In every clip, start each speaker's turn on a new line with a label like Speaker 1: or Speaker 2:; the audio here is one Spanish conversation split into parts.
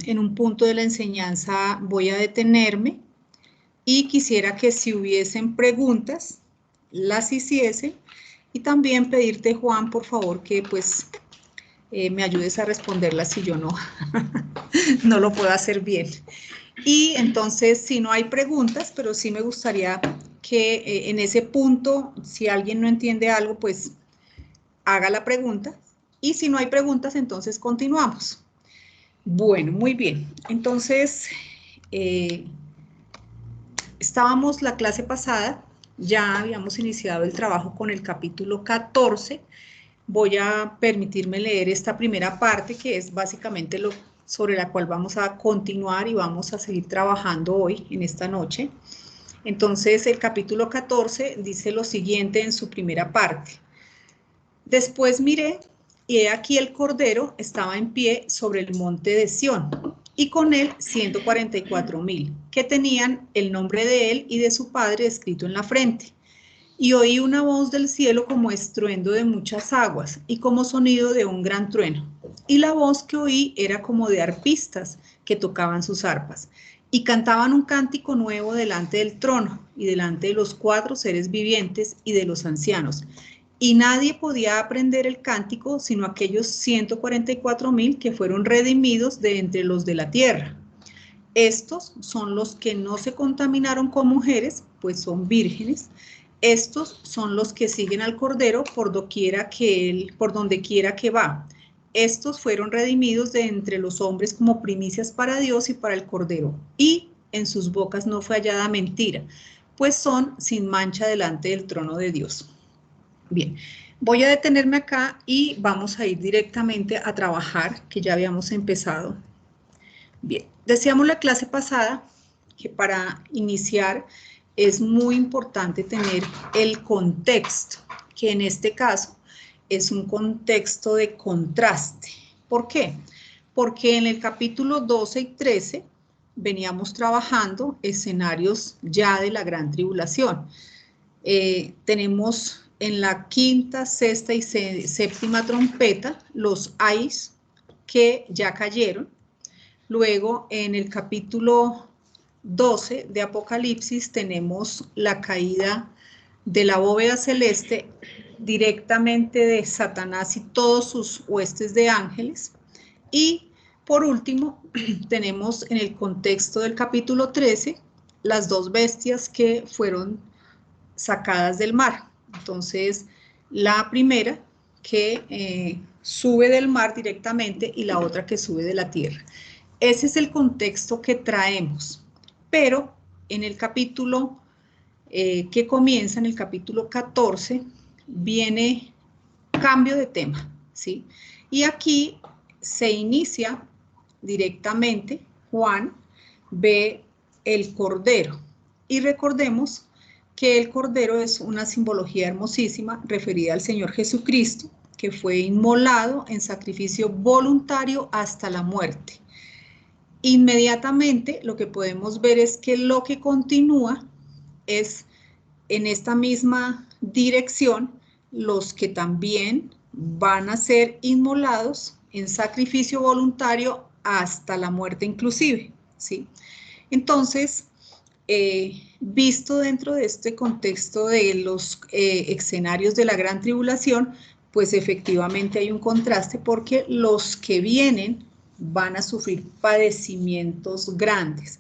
Speaker 1: en un punto de la enseñanza voy a detenerme y quisiera que si hubiesen preguntas, las hiciese, y también pedirte, Juan, por favor, que pues me ayudes a responderlas si yo no, no lo puedo hacer bien. Y entonces, si no hay preguntas, pero sí me gustaría que en ese punto, si alguien no entiende algo, pues haga la pregunta. Y si no hay preguntas, entonces continuamos. Bueno, muy bien. Entonces, estábamos la clase pasada, ya habíamos iniciado el trabajo con el capítulo 14. Voy a permitirme leer esta primera parte, que es básicamente lo sobre la cual vamos a continuar y vamos a seguir trabajando hoy, en esta noche. Entonces, el capítulo 14 dice lo siguiente en su primera parte. Después miré, y he aquí el Cordero estaba en pie sobre el monte de Sión, y con él 144,000, que tenían el nombre de él y de su padre escrito en la frente. Y oí una voz del cielo como estruendo de muchas aguas y como sonido de un gran trueno. Y la voz que oí era como de arpistas que tocaban sus arpas y cantaban un cántico nuevo delante del trono y delante de los 4 seres vivientes y de los ancianos. Y nadie podía aprender el cántico sino aquellos 144,000 que fueron redimidos de entre los de la tierra. Estos son los que no se contaminaron con mujeres, pues son vírgenes. Estos son los que siguen al Cordero por dondequiera que va. Estos fueron redimidos de entre los hombres como primicias para Dios y para el Cordero. Y en sus bocas no fue hallada mentira, pues son sin mancha delante del trono de Dios. Bien, voy a detenerme acá y vamos a ir directamente a trabajar, que ya habíamos empezado. Bien, decíamos la clase pasada que para iniciar es muy importante tener el contexto, que en este caso es un contexto de contraste. ¿Por qué? Porque en el capítulo 12 y 13 veníamos trabajando escenarios ya de la gran tribulación. Tenemos en la quinta, sexta y séptima trompeta los ayes que ya cayeron. Luego, en el capítulo 12 de Apocalipsis tenemos la caída de la bóveda celeste directamente de Satanás y todos sus huestes de ángeles. Y por último, tenemos en el contexto del capítulo 13 las 2 bestias que fueron sacadas del mar. Entonces, la primera que sube del mar directamente y la otra que sube de la tierra. Ese es el contexto que traemos, pero en el capítulo que comienza, en el capítulo 14, viene cambio de tema, ¿sí? Y aquí se inicia directamente, Juan ve el Cordero, y recordemos que el Cordero es una simbología hermosísima referida al Señor Jesucristo, que fue inmolado en sacrificio voluntario hasta la muerte. Inmediatamente lo que podemos ver es que lo que continúa es en esta misma dirección los que también van a ser inmolados en sacrificio voluntario hasta la muerte inclusive, ¿sí? Entonces, visto dentro de este contexto de los escenarios de la gran tribulación, pues efectivamente hay un contraste porque los que vienen van a sufrir padecimientos grandes.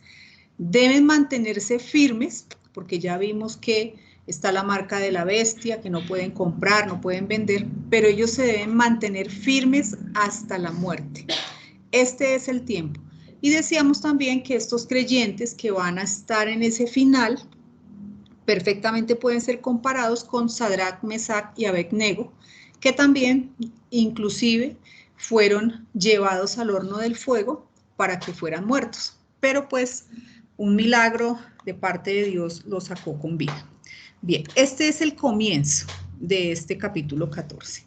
Speaker 1: Deben mantenerse firmes, porque ya vimos que está la marca de la bestia, que no pueden comprar, no pueden vender, pero ellos se deben mantener firmes hasta la muerte. Este es el tiempo. Y decíamos también que estos creyentes que van a estar en ese final, perfectamente pueden ser comparados con Sadrach, Mesach y Abednego, que también inclusive fueron llevados al horno del fuego para que fueran muertos. Pero pues un milagro de parte de Dios los sacó con vida. Bien, este es el comienzo de este capítulo 14.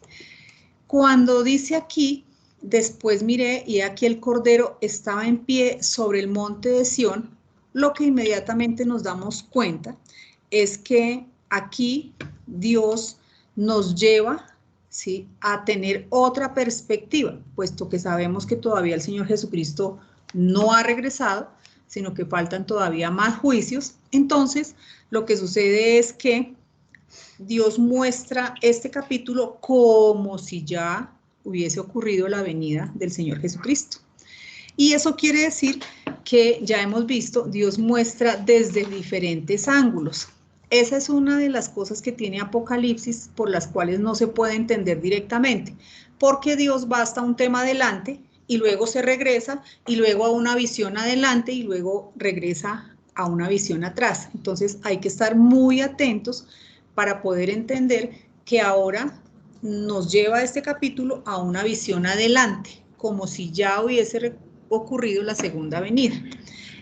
Speaker 1: Cuando dice aquí, después miré y aquí el Cordero estaba en pie sobre el monte de Sión, lo que inmediatamente nos damos cuenta es que aquí Dios nos lleva, ¿sí?, a tener otra perspectiva, puesto que sabemos que todavía el Señor Jesucristo no ha regresado, sino que faltan todavía más juicios. Entonces, lo que sucede es que Dios muestra este capítulo como si ya hubiese ocurrido la venida del Señor Jesucristo. Y eso quiere decir que ya hemos visto, Dios muestra desde diferentes ángulos. Esa es una de las cosas que tiene Apocalipsis por las cuales no se puede entender directamente, porque Dios va hasta un tema adelante y luego se regresa y luego a una visión adelante y luego regresa a una visión atrás. Entonces hay que estar muy atentos para poder entender que ahora nos lleva este capítulo a una visión adelante, como si ya hubiese ocurrido la segunda venida.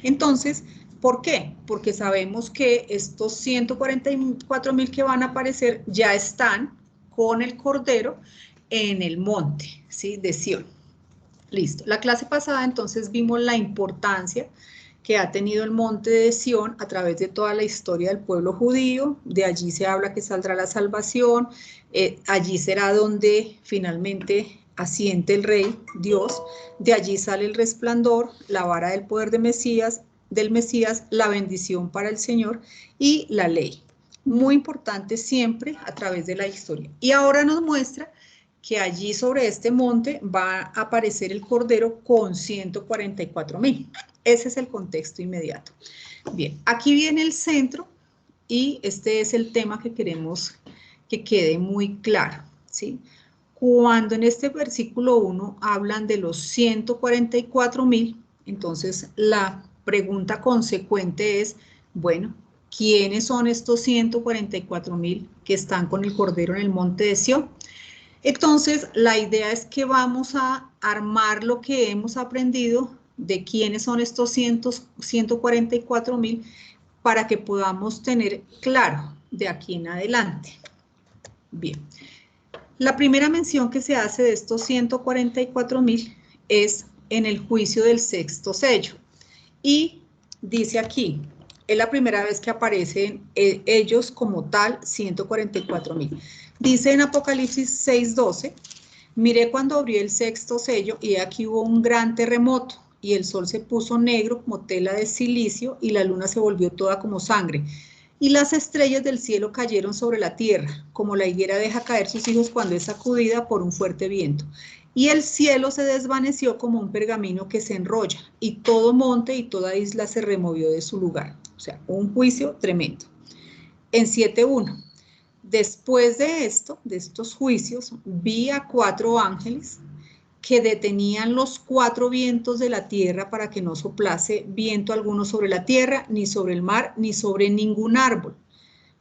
Speaker 1: Entonces, ¿por qué? Porque sabemos que estos 144,000 que van a aparecer ya están con el Cordero en el monte, ¿sí? De Sión. Listo. La clase pasada entonces vimos la importancia que ha tenido el monte de Sión a través de toda la historia del pueblo judío. De allí se habla que saldrá la salvación, allí será donde finalmente asiente el rey, Dios, de allí sale el resplandor, la vara del poder del Mesías, la bendición para el Señor y la ley. Muy importante siempre a través de la historia. Y ahora nos muestra que allí sobre este monte va a aparecer el Cordero con 144,000. Ese es el contexto inmediato. Bien, aquí viene el centro y este es el tema que queremos que quede muy claro, ¿sí? Cuando en este versículo 1 hablan de los 144,000, entonces la pregunta consecuente es, bueno, ¿quiénes son estos 144,000 que están con el Cordero en el monte de Sión? Entonces, la idea es que vamos a armar lo que hemos aprendido de quiénes son estos 144,000 para que podamos tener claro de aquí en adelante. Bien, la primera mención que se hace de estos 144,000 es en el juicio del sexto sello. Y dice aquí, es la primera vez que aparecen ellos como tal, 144,000. Dice en Apocalipsis 6:12, miré cuando abrió el sexto sello y aquí hubo un gran terremoto y el sol se puso negro como tela de silicio y la luna se volvió toda como sangre. Y las estrellas del cielo cayeron sobre la tierra, como la higuera deja caer sus hijos cuando es sacudida por un fuerte viento. Y el cielo se desvaneció como un pergamino que se enrolla, y todo monte y toda isla se removió de su lugar. O sea, un juicio tremendo. En 7:1, después de esto, de estos juicios, vi a 4 ángeles que detenían los 4 vientos de la tierra para que no soplase viento alguno sobre la tierra, ni sobre el mar, ni sobre ningún árbol.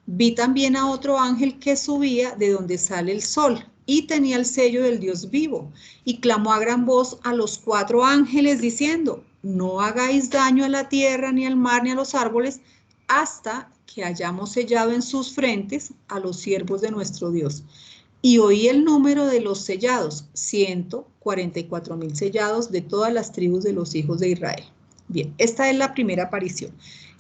Speaker 1: Vi también a otro ángel que subía de donde sale el sol y tenía el sello del Dios vivo y clamó a gran voz a los 4 ángeles diciendo, no hagáis daño a la tierra, ni al mar, ni a los árboles, hasta que hayamos sellado en sus frentes a los siervos de nuestro Dios. Y oí el número de los sellados, 144,000 sellados de todas las tribus de los hijos de Israel. Bien, esta es la primera aparición.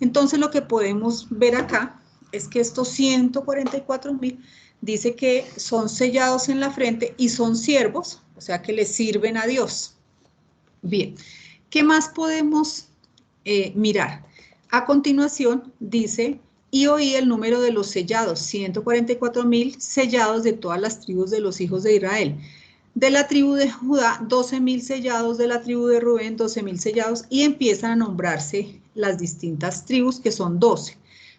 Speaker 1: Entonces lo que podemos ver acá es que estos 144,000 dice que son sellados en la frente y son siervos, o sea que le sirven a Dios. Bien, ¿qué más podemos mirar? A continuación dice, y oí el número de los sellados, 144,000 sellados de todas las tribus de los hijos de Israel. De la tribu de Judá, 12,000 sellados, de la tribu de Rubén, 12,000 sellados, y empiezan a nombrarse las distintas tribus, que son 12.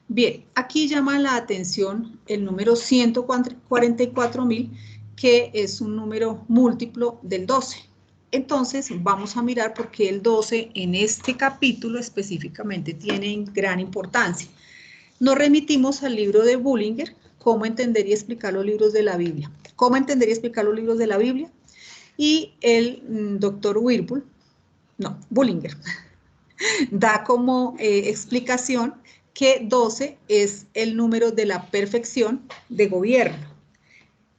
Speaker 1: Bien, aquí llama la atención el número 144,000, que es un número múltiplo del 12. Entonces, vamos a mirar por qué el 12 en este capítulo específicamente tiene gran importancia. Nos remitimos al libro de Bullinger, Cómo entender y explicar los libros de la Biblia. Cómo entender y explicar los libros de la Biblia. Y el doctor Bullinger, da como explicación que 12 es el número de la perfección de gobierno.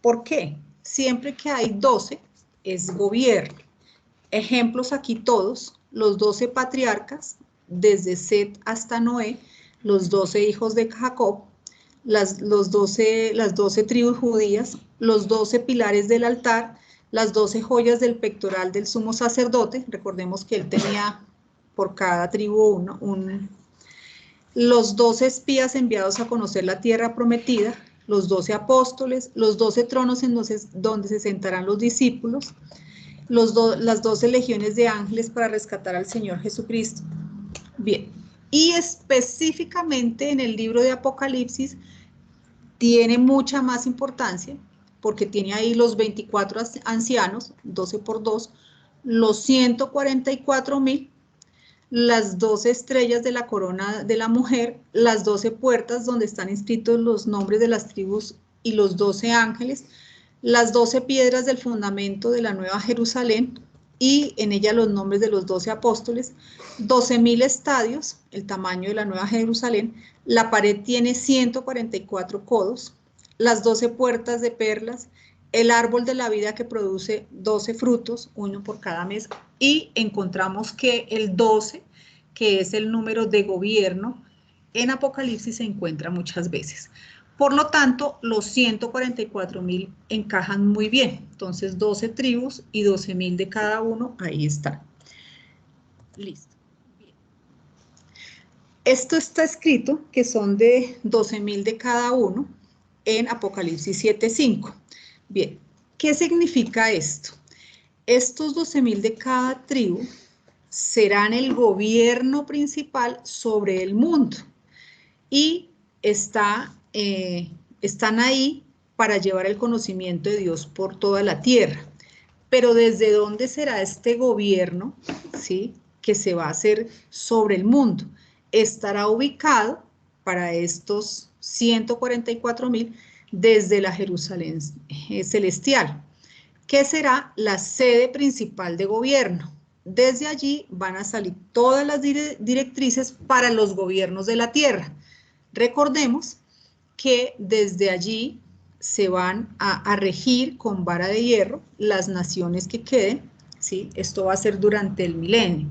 Speaker 1: ¿Por qué? Siempre que hay 12 es gobierno. Ejemplos aquí todos, los 12 patriarcas, desde Set hasta Noé, los 12 hijos de Jacob, las 12 tribus judías, los 12 pilares del altar, las 12 joyas del pectoral del sumo sacerdote, recordemos que él tenía por cada tribu los 12 espías enviados a conocer la tierra prometida, los 12 apóstoles, los 12 tronos en donde se sentarán los discípulos, las 12 legiones de ángeles para rescatar al Señor Jesucristo. Bien, y específicamente en el libro de Apocalipsis tiene mucha más importancia, porque tiene ahí los 24 ancianos, 12 por 2, los 144.000, las 12 estrellas de la corona de la mujer, las 12 puertas donde están inscritos los nombres de las tribus y los 12 ángeles, las 12 piedras del fundamento de la Nueva Jerusalén y en ella los nombres de los 12 apóstoles, 12.000 estadios, el tamaño de la Nueva Jerusalén, la pared tiene 144 codos, las 12 puertas de perlas, el árbol de la vida que produce 12 frutos, uno por cada mes, y encontramos que el 12, que es el número de gobierno, en Apocalipsis se encuentra muchas veces. Por lo tanto, los 144.000 encajan muy bien. Entonces, 12 tribus y 12.000 de cada uno, ahí están. Listo. Bien. Esto está escrito, que son de 12.000 de cada uno, en Apocalipsis 7:5. Bien, ¿qué significa esto? Estos 12.000 de cada tribu serán el gobierno principal sobre el mundo y están ahí para llevar el conocimiento de Dios por toda la tierra. Pero ¿desde dónde será este gobierno, ¿sí?, que se va a hacer sobre el mundo? Estará ubicado para estos 144.000 desde la Jerusalén celestial, que será la sede principal de gobierno. Desde allí van a salir todas las directrices para los gobiernos de la tierra. Recordemos que desde allí se van a regir con vara de hierro las naciones que queden, ¿sí? Esto va a ser durante el milenio.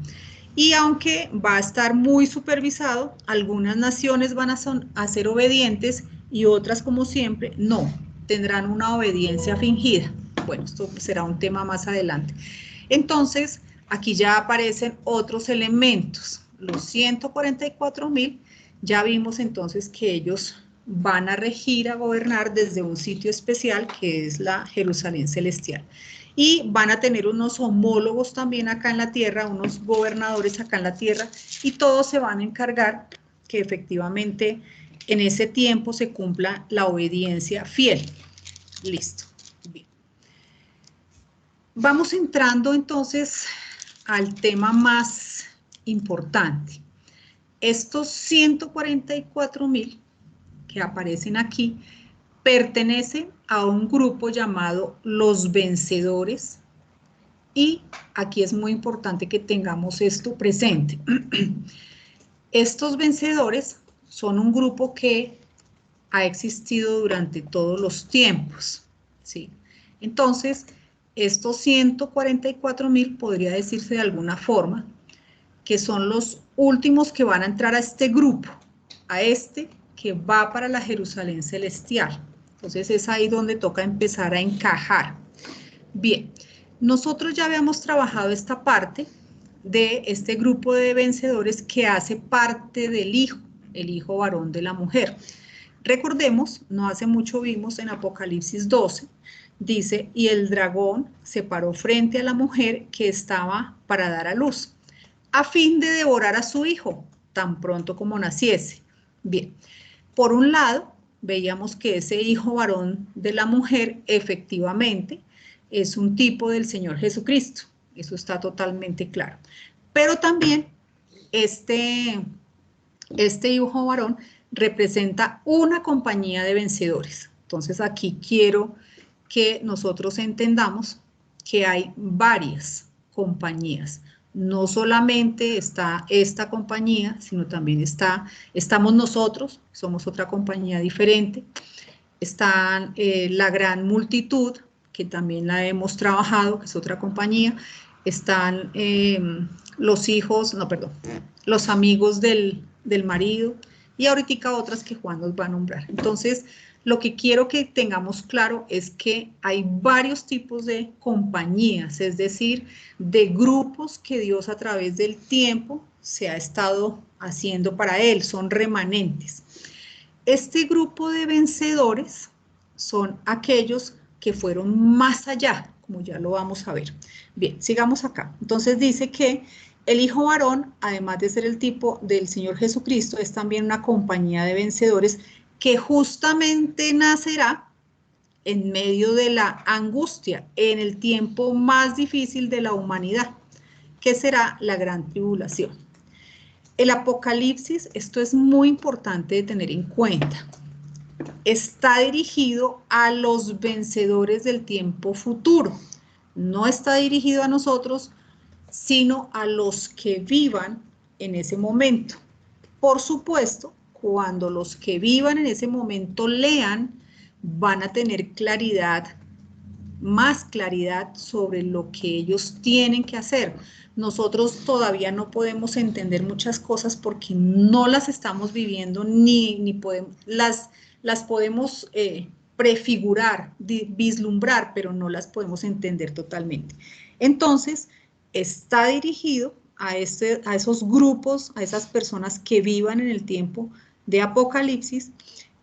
Speaker 1: Y aunque va a estar muy supervisado, algunas naciones van a ser obedientes y otras, como siempre, no, tendrán una obediencia fingida. Bueno, esto será un tema más adelante. Entonces, aquí ya aparecen otros elementos. Los 144.000, ya vimos entonces que ellos van a regir, a gobernar desde un sitio especial que es la Jerusalén celestial. Y van a tener unos homólogos también acá en la tierra, unos gobernadores acá en la tierra, y todos se van a encargar que efectivamente en ese tiempo se cumpla la obediencia fiel. Listo. Bien. Vamos entrando entonces al tema más importante. Estos 144.000 que aparecen aquí pertenecen a un grupo llamado los vencedores, y aquí es muy importante que tengamos esto presente. Estos vencedores son un grupo que ha existido durante todos los tiempos, ¿sí? Entonces, estos 144.000 podría decirse de alguna forma que son los últimos que van a entrar a este grupo, a este que va para la Jerusalén celestial. Entonces es ahí donde toca empezar a encajar. Bien, nosotros ya habíamos trabajado esta parte de este grupo de vencedores que hace parte del hijo, el hijo varón de la mujer. Recordemos, no hace mucho vimos en Apocalipsis 12, dice, y el dragón se paró frente a la mujer que estaba para dar a luz, a fin de devorar a su hijo, tan pronto como naciese. Bien, por un lado, veíamos que ese hijo varón de la mujer efectivamente es un tipo del Señor Jesucristo, eso está totalmente claro. Pero también este hijo varón representa una compañía de vencedores. Entonces aquí quiero que nosotros entendamos que hay varias compañías. No solamente está esta compañía, sino también estamos nosotros, somos otra compañía diferente. Están la gran multitud, que también la hemos trabajado, que es otra compañía. Están los hijos, no, perdón, los amigos del marido, y ahorita otras que Juan nos va a nombrar. Entonces, lo que quiero que tengamos claro es que hay varios tipos de compañías, es decir, de grupos que Dios a través del tiempo se ha estado haciendo para él, son remanentes. Este grupo de vencedores son aquellos que fueron más allá, como ya lo vamos a ver. Bien, sigamos acá. Entonces dice que el hijo varón, además de ser el tipo del Señor Jesucristo, es también una compañía de vencedores que justamente nacerá en medio de la angustia, en el tiempo más difícil de la humanidad, que será la gran tribulación. El Apocalipsis, esto es muy importante de tener en cuenta, está dirigido a los vencedores del tiempo futuro, no está dirigido a nosotros, sino a los que vivan en ese momento. Por supuesto, cuando los que vivan en ese momento lean, van a tener claridad, más claridad sobre lo que ellos tienen que hacer. Nosotros todavía no podemos entender muchas cosas porque no las estamos viviendo ni podemos, las podemos prefigurar, vislumbrar, pero no las podemos entender totalmente. Entonces, está dirigido a esos grupos, a esas personas que vivan en el tiempo de Apocalipsis,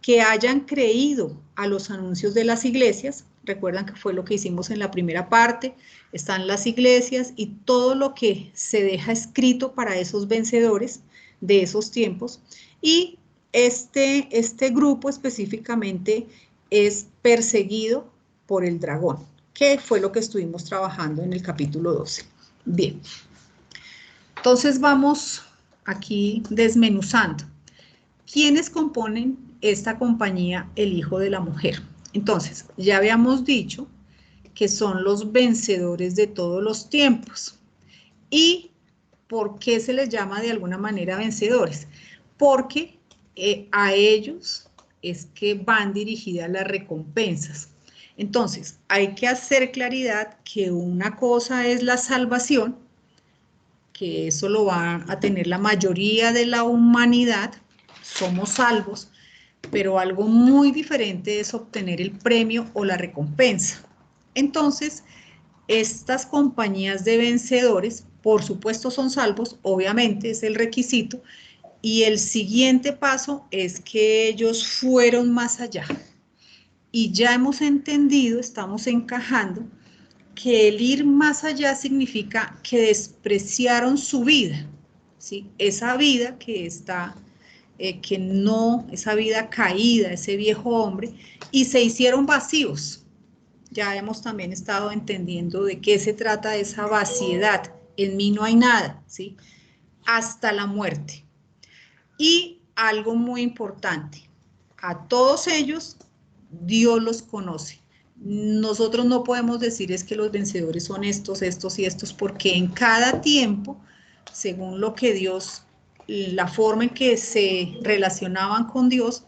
Speaker 1: que hayan creído a los anuncios de las iglesias. Recuerdan que fue lo que hicimos en la primera parte, están las iglesias y todo lo que se deja escrito para esos vencedores de esos tiempos. Y este grupo específicamente es perseguido por el dragón, que fue lo que estuvimos trabajando en el capítulo 12. Bien, entonces vamos aquí desmenuzando. ¿Quiénes componen esta compañía, el hijo de la mujer? Entonces, ya habíamos dicho que son los vencedores de todos los tiempos. ¿Y por qué se les llama de alguna manera vencedores? Porque a ellos es que van dirigidas las recompensas. Entonces, hay que hacer claridad que una cosa es la salvación, que eso lo va a tener la mayoría de la humanidad, somos salvos, pero algo muy diferente es obtener el premio o la recompensa. Entonces, estas compañías de vencedores, por supuesto son salvos, obviamente es el requisito, y el siguiente paso es que ellos fueron más allá. Y ya hemos entendido, estamos encajando, que el ir más allá significa que despreciaron su vida, ¿sí? Esa vida que está, esa vida caída, ese viejo hombre, y se hicieron vacíos. Ya hemos también estado entendiendo de qué se trata esa vaciedad. En mí no hay nada, ¿sí? Hasta la muerte. Y algo muy importante, a todos ellos Dios los conoce. Nosotros no podemos decir es que los vencedores son estos, estos y estos, porque en cada tiempo, según lo que Dios, la forma en que se relacionaban con Dios,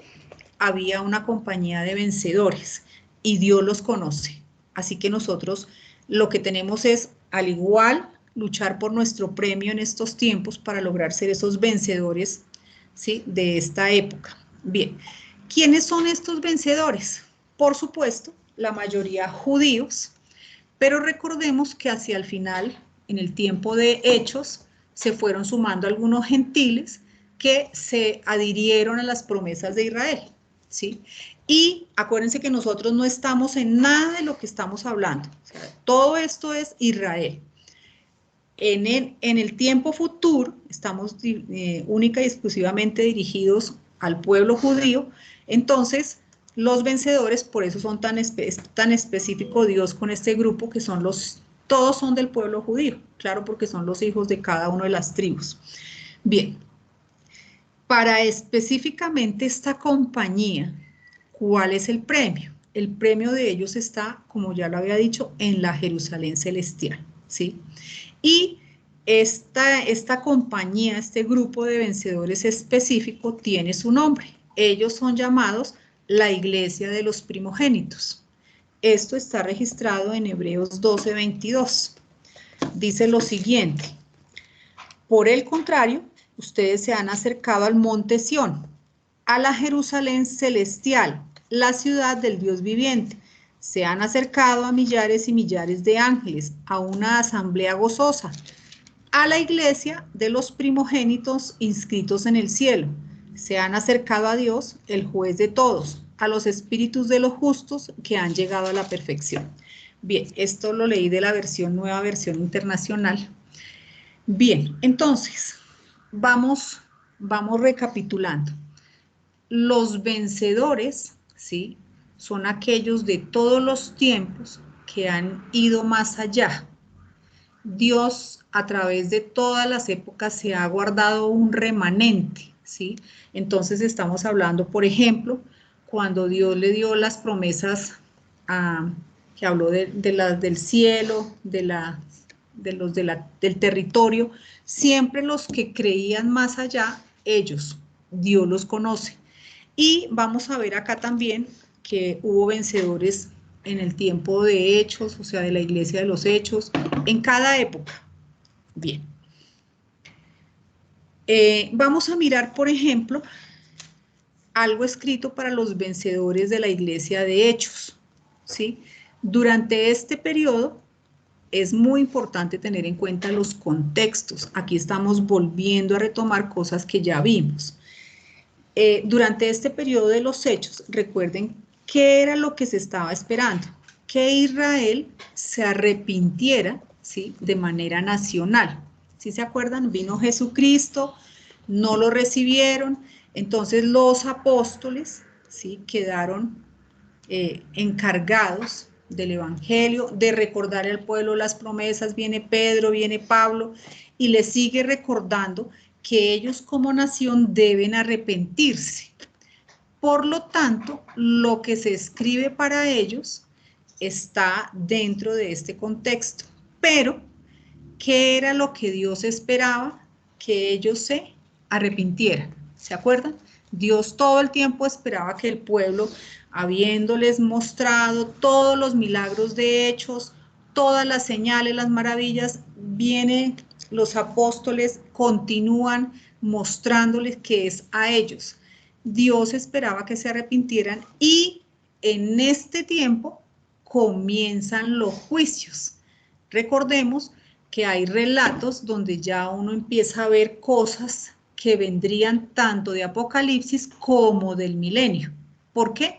Speaker 1: había una compañía de vencedores y Dios los conoce. Así que nosotros lo que tenemos es, al igual, luchar por nuestro premio en estos tiempos para lograr ser esos vencedores, ¿sí?, de esta época. Bien, ¿quiénes son estos vencedores? Por supuesto, la mayoría judíos, pero recordemos que hacia el final, en el tiempo de Hechos, se fueron sumando algunos gentiles que se adhirieron a las promesas de Israel, ¿sí? Y acuérdense que nosotros no estamos en nada de lo que estamos hablando, o sea, todo esto es Israel. En el tiempo futuro estamos única y exclusivamente dirigidos al pueblo judío, entonces los vencedores, por eso son tan específico Dios con este grupo, que son todos son del pueblo judío, claro, porque son los hijos de cada una de las tribus. Bien, para específicamente esta compañía, ¿cuál es el premio? El premio de ellos está, como ya lo había dicho, en la Jerusalén celestial, ¿sí? Y esta compañía, este grupo de vencedores específico tiene su nombre. Ellos son llamados la Iglesia de los Primogénitos. Esto está registrado en Hebreos 12:22. Dice lo siguiente: por el contrario, ustedes se han acercado al monte Sión, a la Jerusalén celestial, la ciudad del Dios viviente. Se han acercado a millares y millares de ángeles, a una asamblea gozosa, a la iglesia de los primogénitos inscritos en el cielo. Se han acercado a Dios, el juez de todos, a los espíritus de los justos que han llegado a la perfección. Bien, esto lo leí de la nueva versión internacional. Bien, entonces, vamos recapitulando. Los vencedores, ¿sí?, son aquellos de todos los tiempos que han ido más allá. Dios, a través de todas las épocas, se ha guardado un remanente, ¿sí? Entonces estamos hablando, por ejemplo, cuando Dios le dio las promesas que habló del cielo, del territorio, siempre los que creían más allá, ellos, Dios los conoce. Y vamos a ver acá también que hubo vencedores en el tiempo de Hechos, o sea, de la iglesia de los Hechos, en cada época. Bien. Vamos a mirar, por ejemplo, algo escrito para los vencedores de la iglesia de Hechos, ¿sí? Durante este periodo es muy importante tener en cuenta los contextos. Aquí estamos volviendo a retomar cosas que ya vimos. Durante este periodo de los Hechos, recuerden qué era lo que se estaba esperando, que Israel se arrepintiera, ¿sí?, de manera nacional. ¿Sí se acuerdan? Vino Jesucristo, no lo recibieron, entonces los apóstoles, ¿sí?, quedaron encargados del evangelio, de recordarle al pueblo las promesas. Viene Pedro, viene Pablo, y les sigue recordando que ellos como nación deben arrepentirse. Por lo tanto, lo que se escribe para ellos está dentro de este contexto. Pero, ¿qué era lo que Dios esperaba? Que ellos se arrepintieran. ¿Se acuerdan? Dios todo el tiempo esperaba que el pueblo, habiéndoles mostrado todos los milagros de Hechos, todas las señales, las maravillas, vienen los apóstoles, continúan mostrándoles que es a ellos. Dios esperaba que se arrepintieran y en este tiempo comienzan los juicios. Recordemos que hay relatos donde ya uno empieza a ver cosas que vendrían tanto de Apocalipsis como del milenio. ¿Por qué?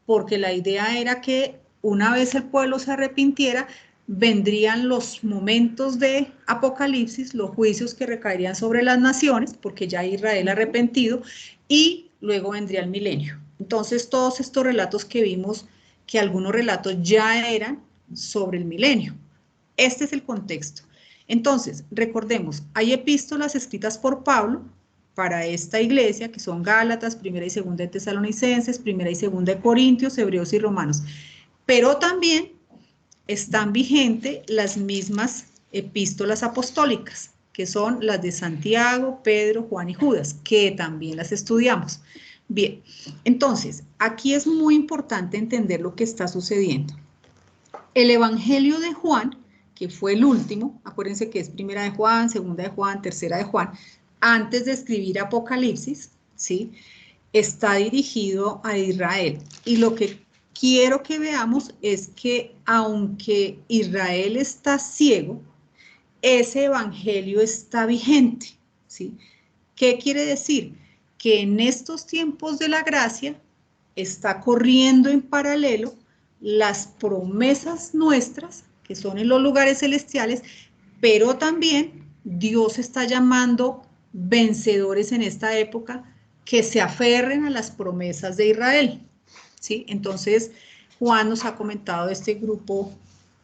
Speaker 1: Porque la idea era que una vez el pueblo se arrepintiera, vendrían los momentos de Apocalipsis, los juicios que recaerían sobre las naciones, porque ya Israel arrepentido, y luego vendría el milenio. Entonces, todos estos relatos que vimos, que algunos relatos ya eran sobre el milenio. Este es el contexto. Entonces, recordemos, hay epístolas escritas por Pablo para esta iglesia, que son Gálatas, Primera y Segunda de Tesalonicenses, Primera y Segunda de Corintios, Hebreos y Romanos. Pero también están vigentes las mismas epístolas apostólicas, que son las de Santiago, Pedro, Juan y Judas, que también las estudiamos. Bien, entonces, aquí es muy importante entender lo que está sucediendo. El Evangelio de Juan, que fue el último, acuérdense que es Primera de Juan, Segunda de Juan, Tercera de Juan, antes de escribir Apocalipsis, ¿sí?, está dirigido a Israel. Y lo que quiero que veamos es que aunque Israel está ciego, ese evangelio está vigente, ¿sí? ¿Qué quiere decir? Que en estos tiempos de la gracia está corriendo en paralelo las promesas nuestras, que son en los lugares celestiales, pero también Dios está llamando vencedores en esta época que se aferren a las promesas de Israel, ¿sí? Entonces, Juan nos ha comentado este grupo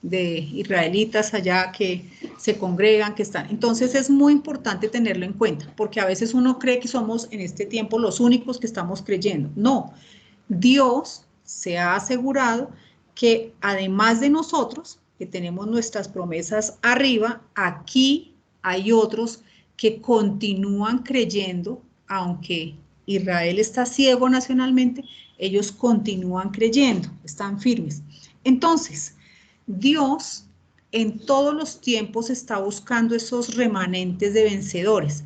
Speaker 1: de israelitas allá que se congregan, que están. Entonces, es muy importante tenerlo en cuenta, porque a veces uno cree que somos en este tiempo los únicos que estamos creyendo. No, Dios se ha asegurado que además de nosotros, que tenemos nuestras promesas arriba, aquí hay otros que continúan creyendo, aunque Israel está ciego nacionalmente, ellos continúan creyendo, están firmes. Entonces, Dios en todos los tiempos está buscando esos remanentes de vencedores.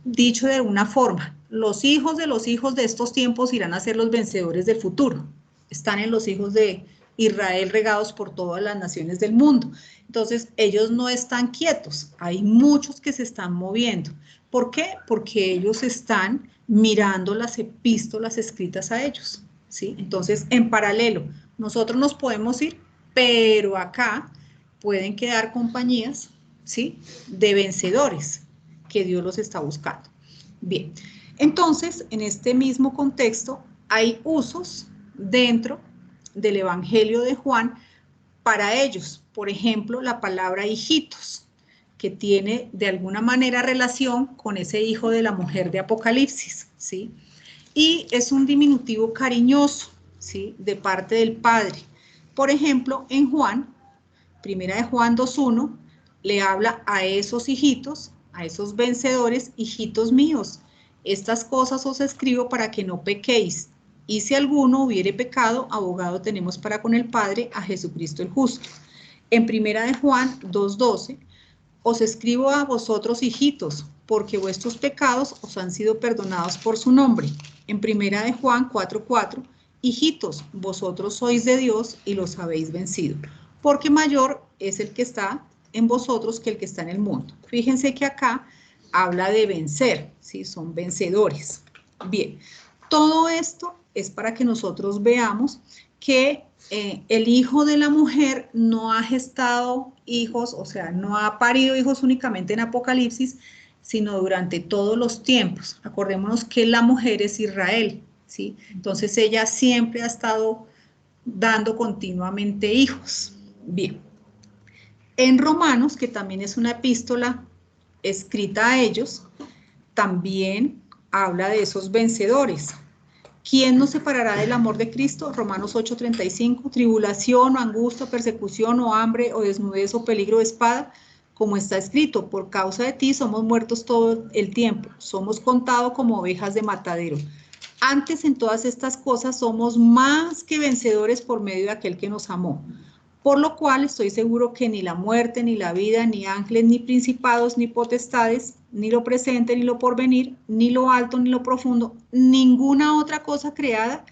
Speaker 1: Dicho de alguna forma, los hijos de estos tiempos irán a ser los vencedores del futuro. Están en los hijos de Israel regados por todas las naciones del mundo. Entonces, ellos no están quietos, hay muchos que se están moviendo. ¿Por qué? Porque ellos están mirando las epístolas escritas a ellos, ¿sí? Entonces, en paralelo, nosotros nos podemos ir, pero acá pueden quedar compañías, ¿sí?, de vencedores que Dios los está buscando. Bien, entonces, en este mismo contexto, hay usos dentro del Evangelio de Juan para ellos. Por ejemplo, la palabra hijitos, que tiene de alguna manera relación con ese hijo de la mujer de Apocalipsis, ¿sí? Y es un diminutivo cariñoso, ¿sí?, de parte del Padre. Por ejemplo, en Juan, primera de Juan 2:1, le habla a esos hijitos, a esos vencedores, hijitos míos. Estas cosas os escribo para que no pequéis. Y si alguno hubiere pecado, abogado tenemos para con el Padre, a Jesucristo el justo. En primera de Juan 2:12, os escribo a vosotros, hijitos, porque vuestros pecados os han sido perdonados por su nombre. En primera de Juan 4:4, hijitos, vosotros sois de Dios y los habéis vencido, porque mayor es el que está en vosotros que el que está en el mundo. Fíjense que acá habla de vencer, ¿sí? Son vencedores. Bien, todo esto es para que nosotros veamos que el hijo de la mujer no ha gestado hijos, o sea, no ha parido hijos únicamente en Apocalipsis, sino durante todos los tiempos. Acordémonos que la mujer es Israel, ¿sí? Entonces ella siempre ha estado dando continuamente hijos. Bien. En Romanos, que también es una epístola escrita a ellos, también habla de esos vencedores. ¿Quién nos separará del amor de Cristo? Romanos 8:35, tribulación o angustia, persecución o hambre o desnudez o peligro de espada, como está escrito, por causa de ti somos muertos todo el tiempo, somos contados como ovejas de matadero. Antes en todas estas cosas somos más que vencedores por medio de aquel que nos amó. Por lo cual estoy seguro que ni la muerte, ni la vida, ni ángeles, ni principados, ni potestades, ni lo presente, ni lo porvenir, ni lo alto, ni lo profundo, ninguna otra cosa creada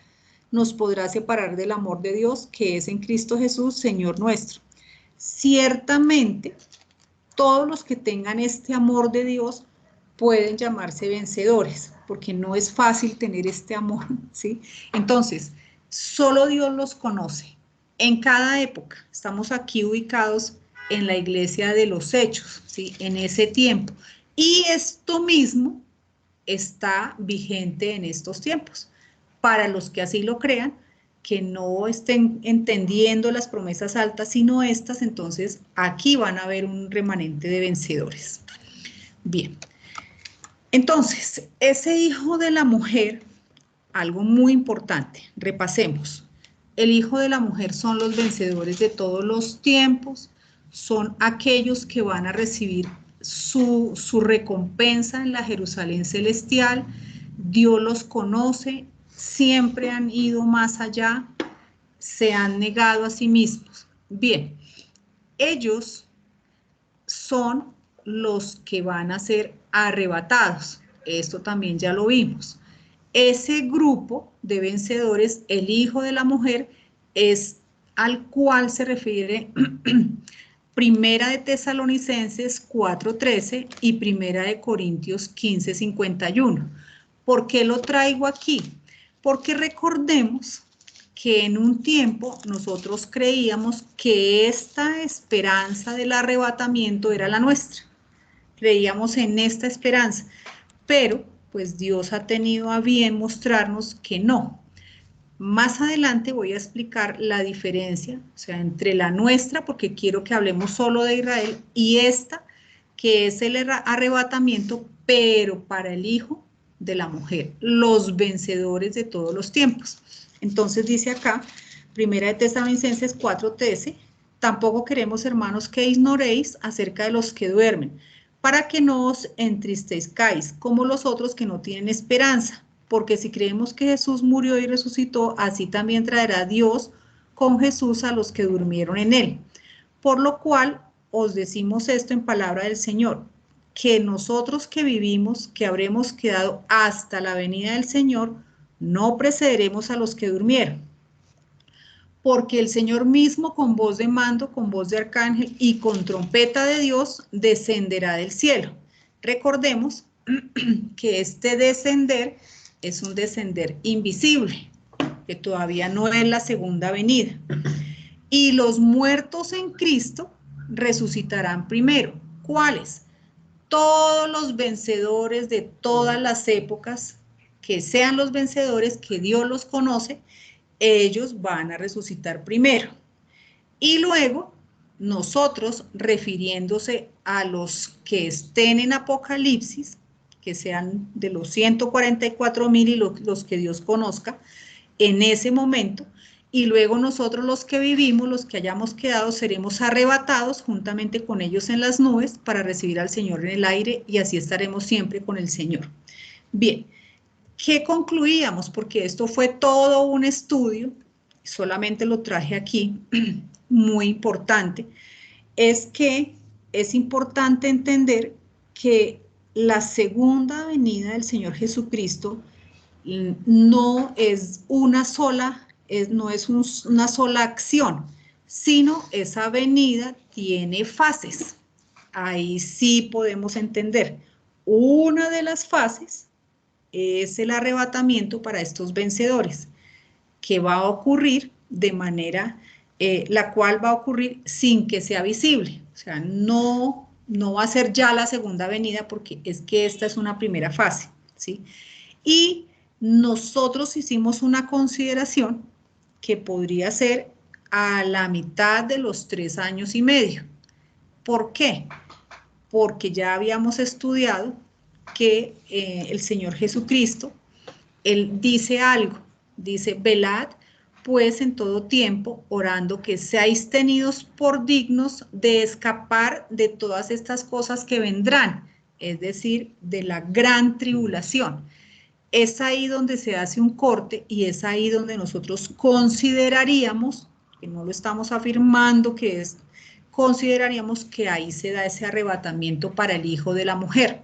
Speaker 1: nos podrá separar del amor de Dios que es en Cristo Jesús, Señor nuestro. Ciertamente, todos los que tengan este amor de Dios pueden llamarse vencedores, porque no es fácil tener este amor, ¿sí? Entonces, solo Dios los conoce. En cada época, estamos aquí ubicados en la iglesia de los hechos, ¿sí?, en ese tiempo. Y esto mismo está vigente en estos tiempos. Para los que así lo crean, que no estén entendiendo las promesas altas, sino estas, entonces aquí van a haber un remanente de vencedores. Bien, entonces, ese hijo de la mujer, algo muy importante, repasemos. El hijo de la mujer son los vencedores de todos los tiempos, son aquellos que van a recibir su recompensa en la Jerusalén celestial. Dios los conoce, siempre han ido más allá, se han negado a sí mismos. Bien, ellos son los que van a ser arrebatados. Esto también ya lo vimos. Ese grupo de vencedores, el hijo de la mujer, es al cual se refiere Primera de Tesalonicenses 4:13 y Primera de Corintios 15:51. ¿Por qué lo traigo aquí? Porque recordemos que en un tiempo nosotros creíamos que esta esperanza del arrebatamiento era la nuestra. Creíamos en esta esperanza, pero pues Dios ha tenido a bien mostrarnos que no. Más adelante voy a explicar la diferencia, o sea, entre la nuestra, porque quiero que hablemos solo de Israel, y esta, que es el arrebatamiento, pero para el hijo de la mujer, los vencedores de todos los tiempos. Entonces dice acá, Primera de Tesalonicenses 4:13, tampoco queremos, hermanos, que ignoréis acerca de los que duermen, para que no os entristezcáis, como los otros que no tienen esperanza. Porque si creemos que Jesús murió y resucitó, así también traerá Dios con Jesús a los que durmieron en él. Por lo cual os decimos esto en palabra del Señor, que nosotros que vivimos, que habremos quedado hasta la venida del Señor, no precederemos a los que durmieron. porque el Señor mismo con voz de mando, con voz de arcángel y con trompeta de Dios descenderá del cielo. Recordemos que este descender es un descender invisible, que todavía no es la segunda venida. Y los muertos en Cristo resucitarán primero. ¿Cuáles? Todos los vencedores de todas las épocas, que sean los vencedores, que Dios los conoce, ellos van a resucitar primero. Y luego, nosotros, refiriéndose a los que estén en Apocalipsis, que sean de los 144,000 y los que Dios conozca, en ese momento, y luego nosotros los que vivimos, los que hayamos quedado, seremos arrebatados juntamente con ellos en las nubes para recibir al Señor en el aire, y así estaremos siempre con el Señor. Bien, ¿qué concluíamos? Porque esto fue todo un estudio, solamente lo traje aquí, muy importante, es que es importante entender que la segunda venida del Señor Jesucristo no es una sola, no es una sola acción, sino esa venida tiene fases. Ahí sí podemos entender. Una de las fases es el arrebatamiento para estos vencedores, que va a ocurrir de manera, la cual va a ocurrir sin que sea visible. O sea, no va a ser ya la segunda venida, porque es que esta es una primera fase, ¿sí? Y nosotros hicimos una consideración que podría ser a la mitad de los 3 años y medio. ¿Por qué? Porque ya habíamos estudiado que el Señor Jesucristo, Él dice algo, dice, velad pues en todo tiempo, orando que seáis tenidos por dignos de escapar de todas estas cosas que vendrán, es decir, de la gran tribulación. Es ahí donde se hace un corte y es ahí donde nosotros consideraríamos, que no lo estamos afirmando que es, consideraríamos que ahí se da ese arrebatamiento para el hijo de la mujer.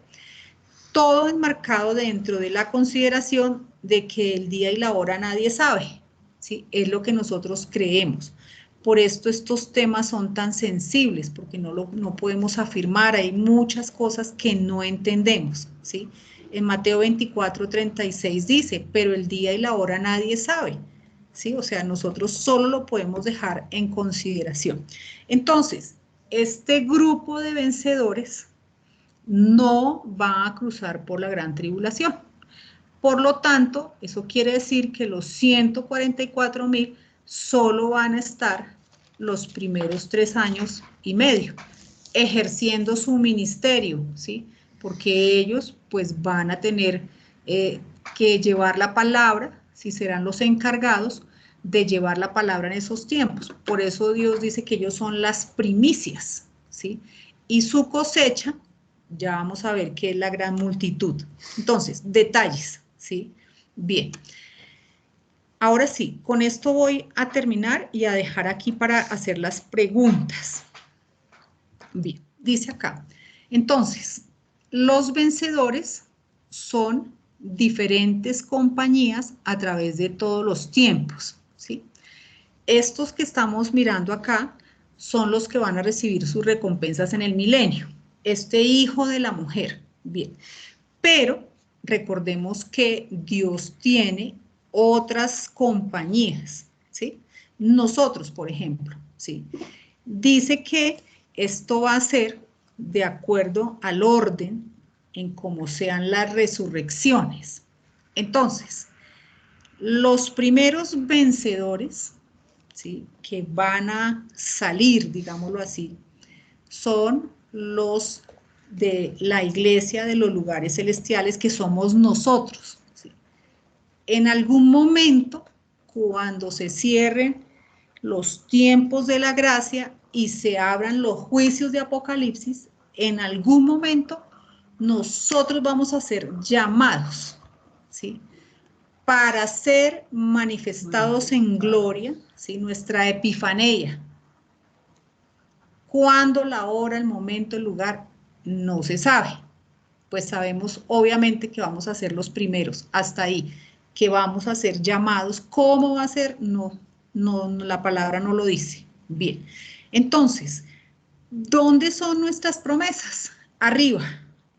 Speaker 1: Todo enmarcado dentro de la consideración de que el día y la hora nadie sabe, ¿sí? Es lo que nosotros creemos. Por esto estos temas son tan sensibles, porque no podemos afirmar, hay muchas cosas que no entendemos, ¿sí? En Mateo 24:36 dice, pero el día y la hora nadie sabe, ¿sí? O sea, nosotros solo lo podemos dejar en consideración. Entonces, este grupo de vencedores no va a cruzar por la gran tribulación. Por lo tanto, eso quiere decir que los 144,000 solo van a estar los primeros 3 años y medio, ejerciendo su ministerio, ¿sí? Porque ellos pues van a tener que llevar la palabra, si serán los encargados de llevar la palabra en esos tiempos. Por eso Dios dice que ellos son las primicias, ¿sí? Y su cosecha, ya vamos a ver qué es la gran multitud. Entonces, detalles, ¿sí? Bien. Ahora sí, con esto voy a terminar y a dejar aquí para hacer las preguntas. Bien, dice acá. Entonces, los vencedores son diferentes compañías a través de todos los tiempos, ¿sí? Estos que estamos mirando acá son los que van a recibir sus recompensas en el milenio. Este hijo de la mujer, bien. Pero recordemos que Dios tiene otras compañías, ¿sí? Nosotros, por ejemplo, ¿sí? Dice que esto va a ser de acuerdo al orden en cómo sean las resurrecciones. Entonces, los primeros vencedores, ¿sí?, que van a salir, digámoslo así, son los de la iglesia de los lugares celestiales, que somos nosotros, ¿sí? En algún momento, cuando se cierren los tiempos de la gracia y se abran los juicios de Apocalipsis, en algún momento nosotros vamos a ser llamados, ¿sí?, para ser manifestados en gloria, ¿sí?, nuestra epifanía. ¿Cuándo, la hora, el momento, el lugar? No se sabe. Pues sabemos obviamente que vamos a ser los primeros, hasta ahí, que vamos a ser llamados. ¿Cómo va a ser? No, No, la palabra no lo dice. Bien, entonces, ¿dónde son nuestras promesas? Arriba,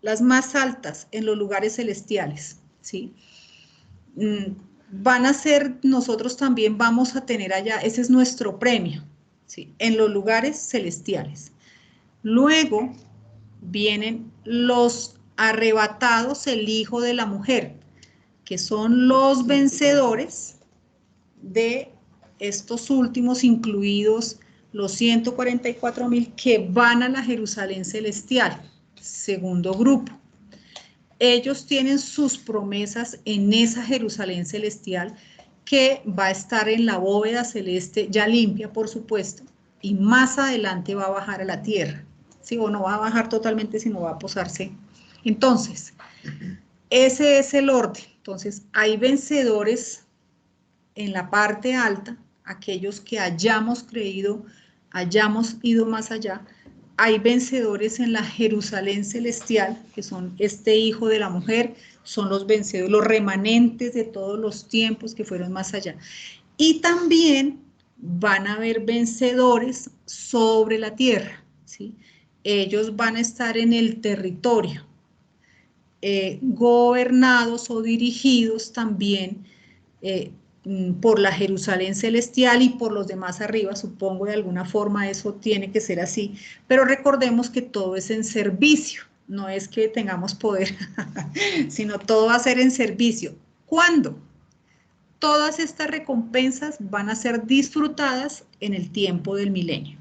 Speaker 1: las más altas, en los lugares celestiales, ¿sí? Van a ser, nosotros también vamos a tener allá, ese es nuestro premio, ¿sí? En los lugares celestiales. Luego vienen los arrebatados, el hijo de la mujer, que son los vencedores de estos últimos, incluidos los 144.000 que van a la Jerusalén celestial, segundo grupo. Ellos tienen sus promesas en esa Jerusalén celestial que va a estar en la bóveda celeste, ya limpia, por supuesto, y más adelante va a bajar a la tierra. ¿Sí? O no va a bajar totalmente, sino va a posarse. Entonces, ese es el orden. Entonces, hay vencedores en la parte alta, aquellos que hayamos creído, hayamos ido más allá. Hay vencedores en la Jerusalén celestial, que son este hijo de la mujer, son los vencedores, los remanentes de todos los tiempos que fueron más allá. Y también van a haber vencedores sobre la tierra, ¿sí? Ellos van a estar en el territorio, gobernados o dirigidos también por la Jerusalén celestial y por los demás arriba, supongo de alguna forma eso tiene que ser así, pero recordemos que todo es en servicio, no es que tengamos poder, sino todo va a ser en servicio. ¿Cuándo? Todas estas recompensas van a ser disfrutadas en el tiempo del milenio,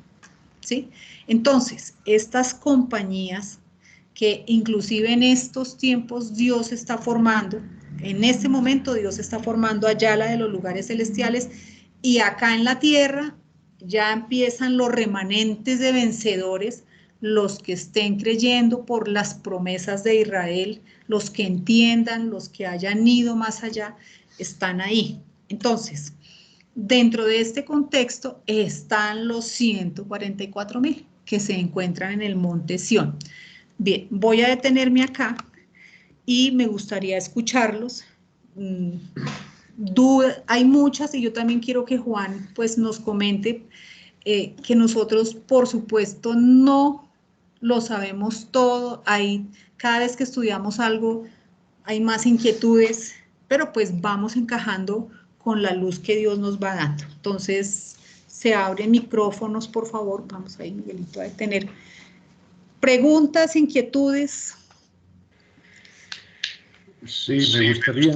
Speaker 1: ¿sí? Entonces, estas compañías que inclusive en estos tiempos Dios está formando, en este momento Dios está formando allá la de los lugares celestiales y acá en la tierra ya empiezan los remanentes de vencedores, los que estén creyendo por las promesas de Israel, los que entiendan, los que hayan ido más allá, están ahí. Entonces, dentro de este contexto están los 144.000 que se encuentran en el monte Sión. Bien, voy a detenerme acá y me gustaría escucharlos. Hay muchas y yo también quiero que Juan pues nos comente que nosotros por supuesto no lo sabemos todo, cada vez que estudiamos algo hay más inquietudes, pero pues vamos encajando con la luz que Dios nos va dando. Entonces, se abren micrófonos, por favor. Vamos ahí, Miguelito, a tener preguntas, inquietudes.
Speaker 2: Sí, me gustaría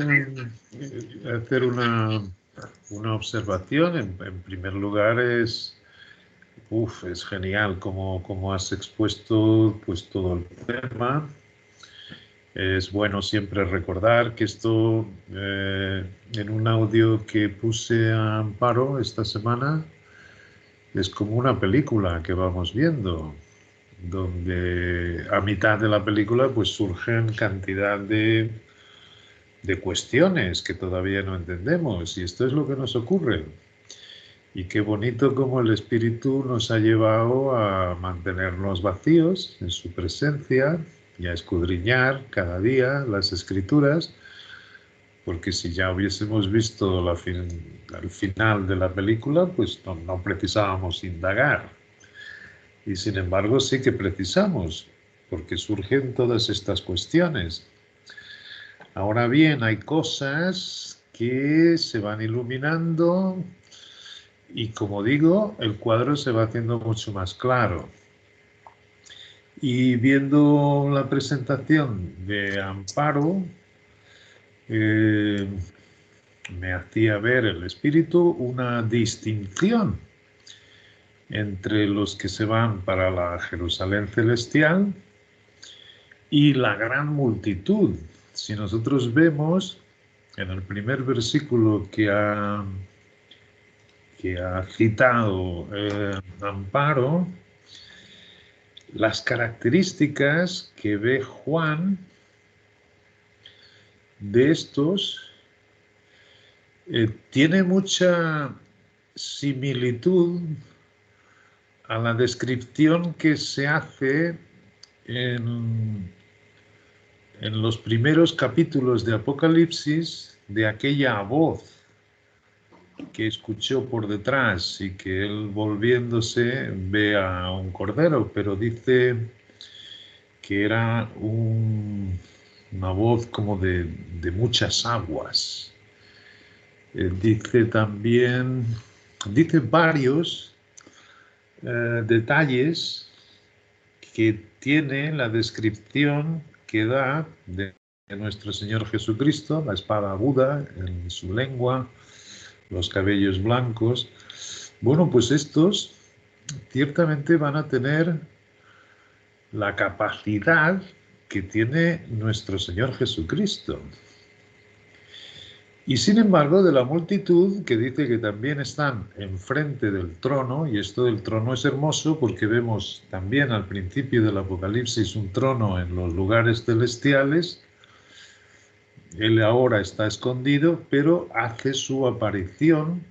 Speaker 2: hacer una observación. En primer lugar, es genial cómo has expuesto pues, todo el tema. Es bueno siempre recordar que esto, en un audio que puse a Amparo esta semana, es como una película que vamos viendo, donde a mitad de la película pues surgen cantidad de cuestiones que todavía no entendemos, y esto es lo que nos ocurre. Y qué bonito como el Espíritu nos ha llevado a mantenernos vacíos en su presencia y a escudriñar cada día las Escrituras, porque si ya hubiésemos visto al final de la película, pues no precisábamos indagar. Y sin embargo sí que precisamos, porque surgen todas estas cuestiones. Ahora bien, hay cosas que se van iluminando y, como digo, el cuadro se va haciendo mucho más claro. Y viendo la presentación de Amparo, me hacía ver el Espíritu una distinción entre los que se van para la Jerusalén celestial y la gran multitud. Si nosotros vemos en el primer versículo que ha citado Amparo, las características que ve Juan de estos tiene mucha similitud a la descripción que se hace en los primeros capítulos de Apocalipsis de aquella voz que escuchó por detrás y que él volviéndose ve a un cordero, pero dice que era una voz como de muchas aguas. Dice también, dice varios detalles que tiene la descripción que da de nuestro Señor Jesucristo, la espada aguda en su lengua, los cabellos blancos. Bueno, pues estos ciertamente van a tener la capacidad que tiene nuestro Señor Jesucristo. Y sin embargo, de la multitud, que dice que también están enfrente del trono, y esto del trono es hermoso porque vemos también al principio del Apocalipsis un trono en los lugares celestiales. Él ahora está escondido, pero hace su aparición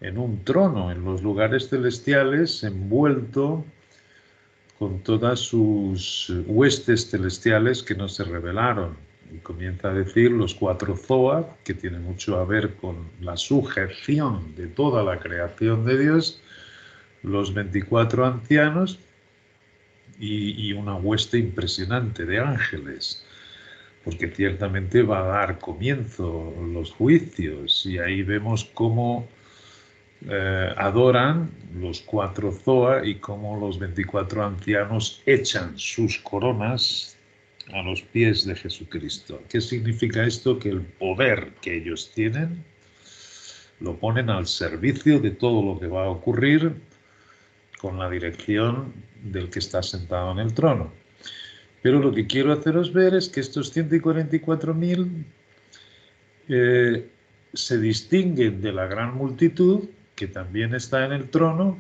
Speaker 2: en un trono en los lugares celestiales, envuelto con todas sus huestes celestiales que no se revelaron. Y comienza a decir los 4 Zoar, que tiene mucho a ver con la sujeción de toda la creación de Dios, los 24 ancianos y una hueste impresionante de ángeles, porque ciertamente va a dar comienzo los juicios, y ahí vemos cómo adoran los 4 Zoar y cómo los 24 ancianos echan sus coronas a los pies de Jesucristo. ¿Qué significa esto? Que el poder que ellos tienen lo ponen al servicio de todo lo que va a ocurrir con la dirección del que está sentado en el trono. Pero lo que quiero haceros ver es que estos 144.000 se distinguen de la gran multitud que también está en el trono,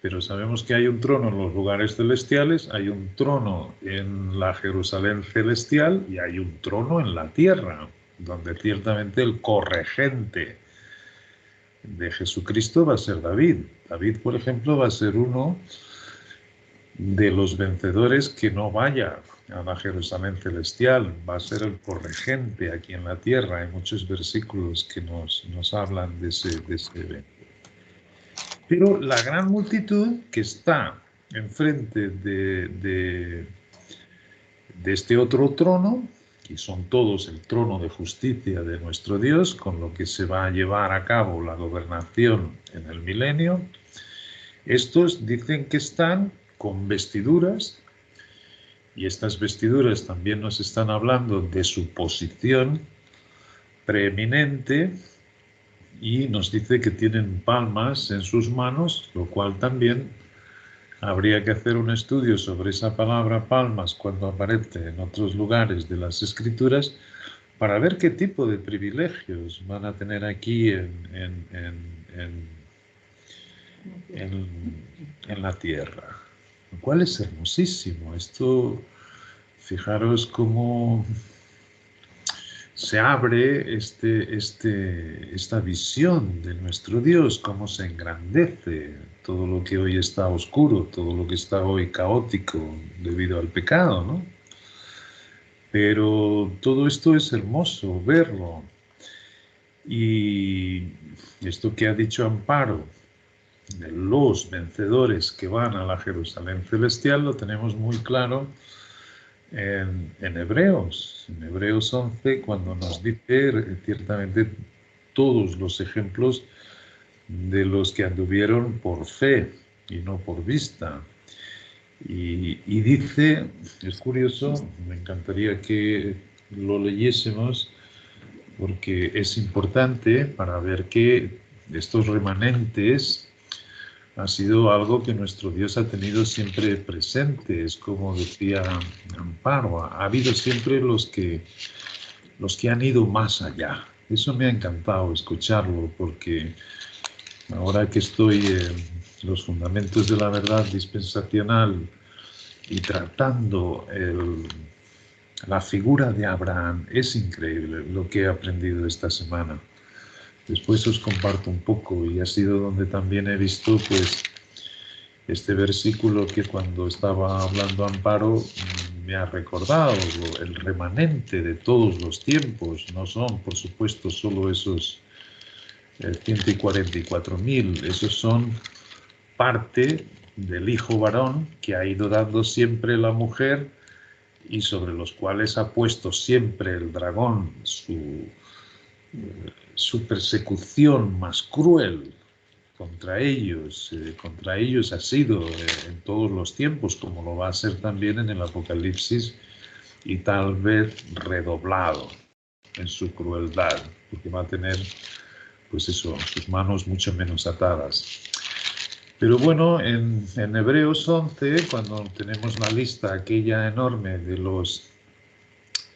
Speaker 2: pero sabemos que hay un trono en los lugares celestiales, hay un trono en la Jerusalén celestial y hay un trono en la tierra, donde ciertamente el corregente de Jesucristo va a ser David. David, por ejemplo, va a ser uno de los vencedores que no vaya a la Jerusalén celestial, va a ser el corregente aquí en la tierra. Hay muchos versículos que nos hablan de ese evento. Pero la gran multitud que está enfrente de este otro trono, y son todos el trono de justicia de nuestro Dios, con lo que se va a llevar a cabo la gobernación en el milenio, estos dicen que están con vestiduras, y estas vestiduras también nos están hablando de su posición preeminente, y nos dice que tienen palmas en sus manos, lo cual también habría que hacer un estudio sobre esa palabra palmas cuando aparece en otros lugares de las Escrituras, para ver qué tipo de privilegios van a tener aquí en la tierra, lo cual es hermosísimo. Esto, fijaros cómo se abre esta visión de nuestro Dios, cómo se engrandece todo lo que hoy está oscuro, todo lo que está hoy caótico debido al pecado, ¿no? Pero todo esto es hermoso verlo. Y esto que ha dicho Amparo, de los vencedores que van a la Jerusalén celestial, lo tenemos muy claro en Hebreos 11, cuando nos dice ciertamente todos los ejemplos de los que anduvieron por fe y no por vista. Y dice, es curioso, me encantaría que lo leyésemos, porque es importante para ver que estos remanentes ha sido algo que nuestro Dios ha tenido siempre presente. Es como decía Amparo, ha habido siempre los que han ido más allá. Eso me ha encantado escucharlo, porque ahora que estoy en los fundamentos de la verdad dispensacional y tratando la figura de Abraham, es increíble lo que he aprendido esta semana. Después os comparto un poco, y ha sido donde también he visto pues este versículo que cuando estaba hablando Amparo me ha recordado. El remanente de todos los tiempos no son, por supuesto, solo esos 144.000, esos son parte del hijo varón que ha ido dando siempre la mujer y sobre los cuales ha puesto siempre el dragón su persecución más cruel contra ellos ha sido en todos los tiempos, como lo va a ser también en el Apocalipsis, y tal vez redoblado en su crueldad, porque va a tener, pues eso, sus manos mucho menos atadas. Pero bueno, en Hebreos 11, cuando tenemos la lista aquella enorme de los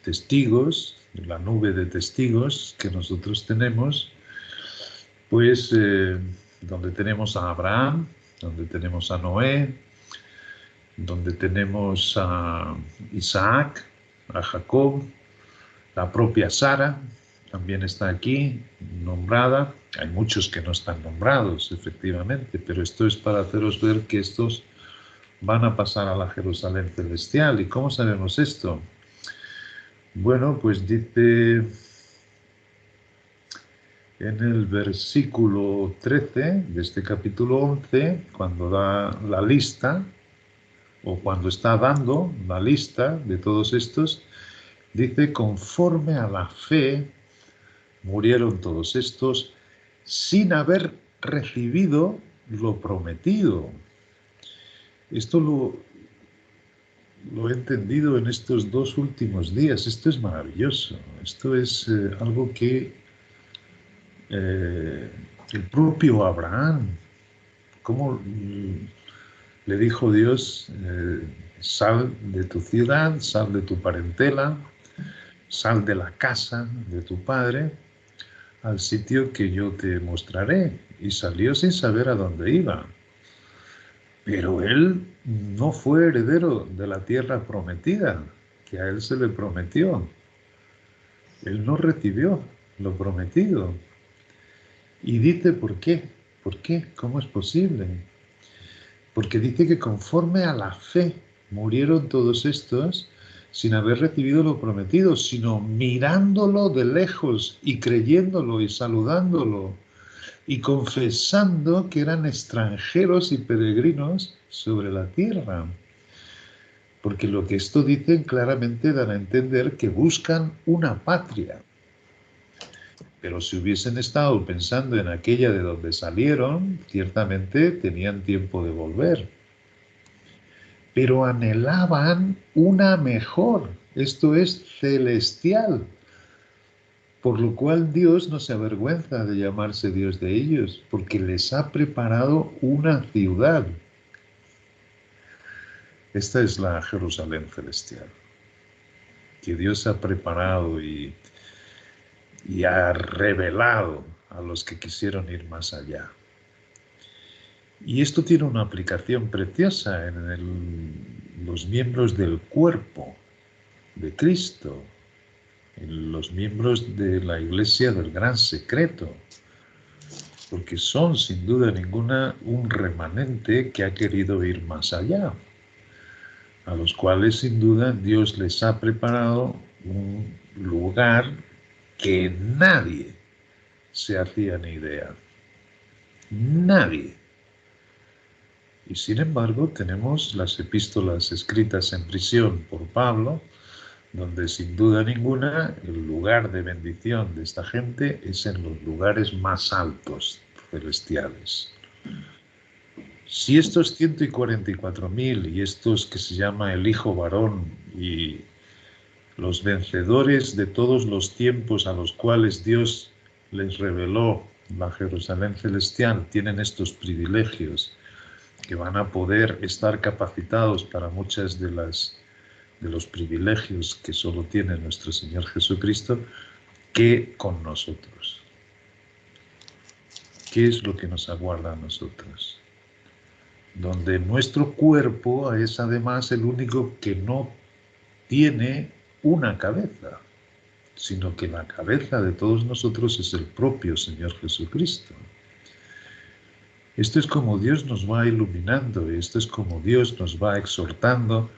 Speaker 2: testigos, de la nube de testigos que nosotros tenemos, pues donde tenemos a Abraham, donde tenemos a Noé, donde tenemos a Isaac, a Jacob, la propia Sara también está aquí nombrada. Hay muchos que no están nombrados, efectivamente, pero esto es para haceros ver que estos van a pasar a la Jerusalén celestial. ¿Y cómo sabemos esto? Bueno, pues dice en el versículo 13 de este capítulo 11, cuando da la lista, o cuando está dando la lista de todos estos, dice: conforme a la fe murieron todos estos sin haber recibido lo prometido. Esto lo he entendido en estos 2 últimos días. Esto es maravilloso. Esto es algo que el propio Abraham, como le dijo Dios, sal de tu ciudad, sal de tu parentela, sal de la casa de tu padre, al sitio que yo te mostraré. Y salió sin saber a dónde iba. Pero él no fue heredero de la tierra prometida, que a él se le prometió. Él no recibió lo prometido. Y dice, ¿por qué? ¿Por qué? ¿Cómo es posible? Porque dice que conforme a la fe murieron todos estos sin haber recibido lo prometido, sino mirándolo de lejos y creyéndolo y saludándolo y confesando que eran extranjeros y peregrinos sobre la tierra. Porque lo que esto dice claramente da a entender que buscan una patria. Pero si hubiesen estado pensando en aquella de donde salieron, ciertamente tenían tiempo de volver. Pero anhelaban una mejor, esto es celestial, por lo cual Dios no se avergüenza de llamarse Dios de ellos, porque les ha preparado una ciudad. Esta es la Jerusalén celestial, que Dios ha preparado y ha revelado a los que quisieron ir más allá. Y esto tiene una aplicación preciosa en los miembros del cuerpo de Cristo, en los miembros de la Iglesia del Gran Secreto, porque son sin duda ninguna un remanente que ha querido ir más allá, a los cuales sin duda Dios les ha preparado un lugar que nadie se hacía ni idea. Nadie. Y sin embargo tenemos las epístolas escritas en prisión por Pablo, donde sin duda ninguna el lugar de bendición de esta gente es en los lugares más altos celestiales. Si estos 144.000 y estos que se llama el hijo varón y los vencedores de todos los tiempos a los cuales Dios les reveló la Jerusalén celestial tienen estos privilegios, que van a poder estar capacitados para muchas de los privilegios que solo tiene nuestro Señor Jesucristo, ¿qué con nosotros? ¿Qué es lo que nos aguarda a nosotros? Donde nuestro cuerpo es además el único que no tiene una cabeza, sino que la cabeza de todos nosotros es el propio Señor Jesucristo. Esto es como Dios nos va iluminando, esto es como Dios nos va exhortando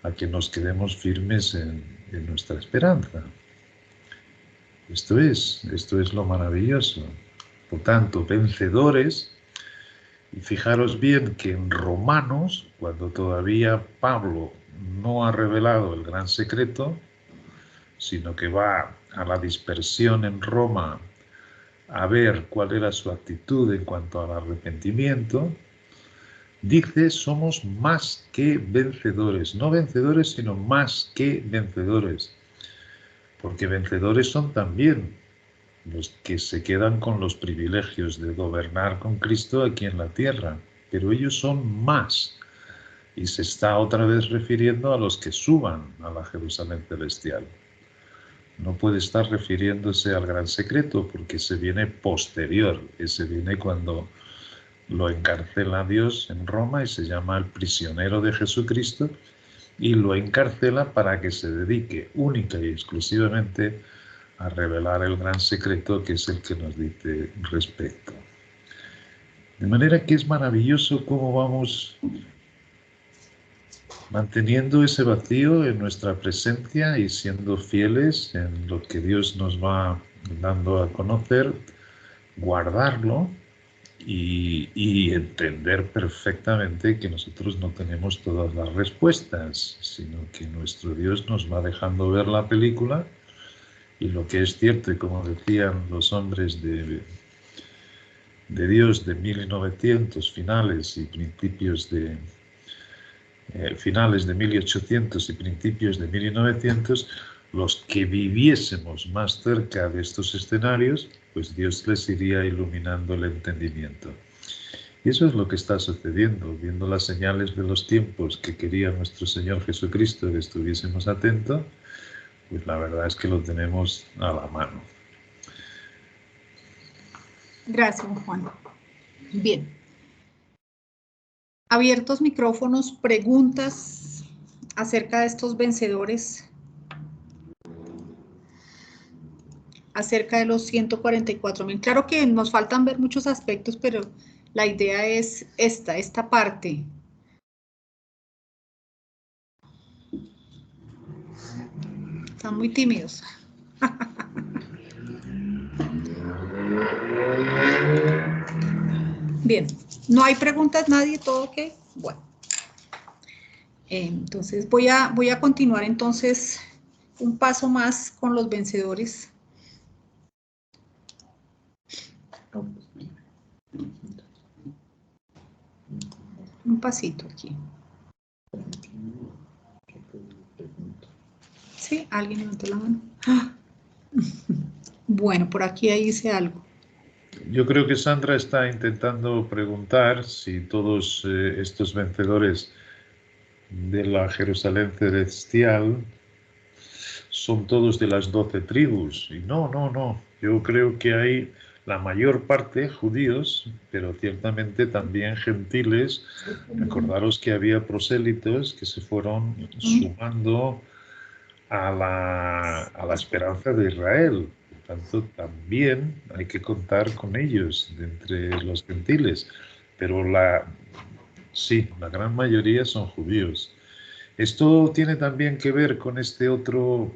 Speaker 2: a que nos quedemos firmes en nuestra esperanza. Esto es lo maravilloso. Por tanto, vencedores. Y fijaros bien que en Romanos, cuando todavía Pablo no ha revelado el gran secreto, sino que va a la dispersión en Roma a ver cuál era su actitud en cuanto al arrepentimiento, dice: somos más que vencedores, no vencedores, sino más que vencedores, porque vencedores son también los que se quedan con los privilegios de gobernar con Cristo aquí en la tierra, pero ellos son más, y se está otra vez refiriendo a los que suban a la Jerusalén celestial. No puede estar refiriéndose al gran secreto porque se viene posterior, ese viene cuando lo encarcela Dios en Roma y se llama el prisionero de Jesucristo, y lo encarcela para que se dedique única y exclusivamente a revelar el gran secreto, que es el que nos dice respecto. De manera que es maravilloso cómo vamos manteniendo ese vacío en nuestra presencia y siendo fieles en lo que Dios nos va dando a conocer, guardarlo y entender perfectamente que nosotros no tenemos todas las respuestas, sino que nuestro Dios nos va dejando ver la película. Y lo que es cierto, y como decían los hombres de Dios de 1900, finales y principios de finales de 1800 y principios de 1900, los que viviésemos más cerca de estos escenarios, pues Dios les iría iluminando el entendimiento. Y eso es lo que está sucediendo, viendo las señales de los tiempos que quería nuestro Señor Jesucristo que estuviésemos atentos, pues la verdad es que lo tenemos a la mano.
Speaker 1: Gracias, Juan. Bien. Abiertos micrófonos, preguntas acerca de estos vencedores, acerca de los 144.000. Claro que nos faltan ver muchos aspectos, pero la idea es esta parte. Están muy tímidos. Bien, no hay preguntas, nadie, todo ok. Bueno, entonces voy a continuar entonces un paso más con los vencedores. Un pasito aquí. Sí, alguien levantó la mano. Bueno, por aquí ahí hice algo.
Speaker 2: Yo creo que Sandra está intentando preguntar si todos estos vencedores de la Jerusalén celestial son todos de las 12 tribus. Y no. Yo creo que hay la mayor parte judíos, pero ciertamente también gentiles. Recordaros que había prosélitos que se fueron sumando a la esperanza de Israel. Por tanto, también hay que contar con ellos de entre los gentiles. Pero sí, la gran mayoría son judíos. Esto tiene también que ver con este otro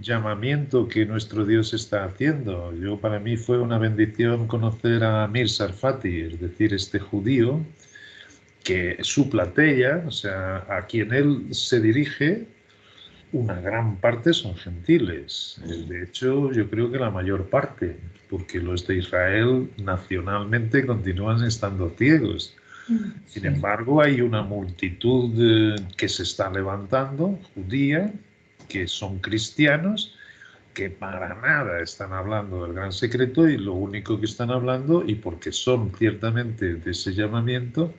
Speaker 2: llamamiento que nuestro Dios está haciendo. Para mí fue una bendición conocer a Amir Sarfati, es decir, este judío, que su platella, o sea, a quien él se dirige, una gran parte son gentiles. De hecho, yo creo que la mayor parte, porque los de Israel nacionalmente continúan estando ciegos. Sin embargo, hay una multitud que se está levantando, judía, que son cristianos, que para nada están hablando del gran secreto, y lo único que están hablando, y porque son ciertamente de ese llamamiento,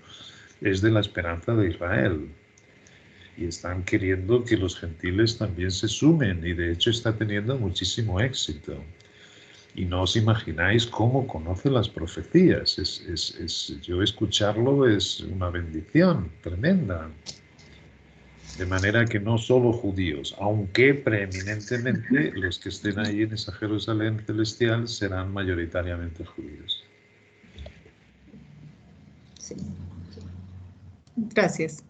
Speaker 2: es de la esperanza de Israel. Y están queriendo que los gentiles también se sumen, y de hecho está teniendo muchísimo éxito. Y no os imagináis cómo conoce las profecías. Yo escucharlo es una bendición tremenda. De manera que no solo judíos, aunque preeminentemente los que estén ahí en esa Jerusalén celestial serán mayoritariamente judíos.
Speaker 1: Sí. Gracias.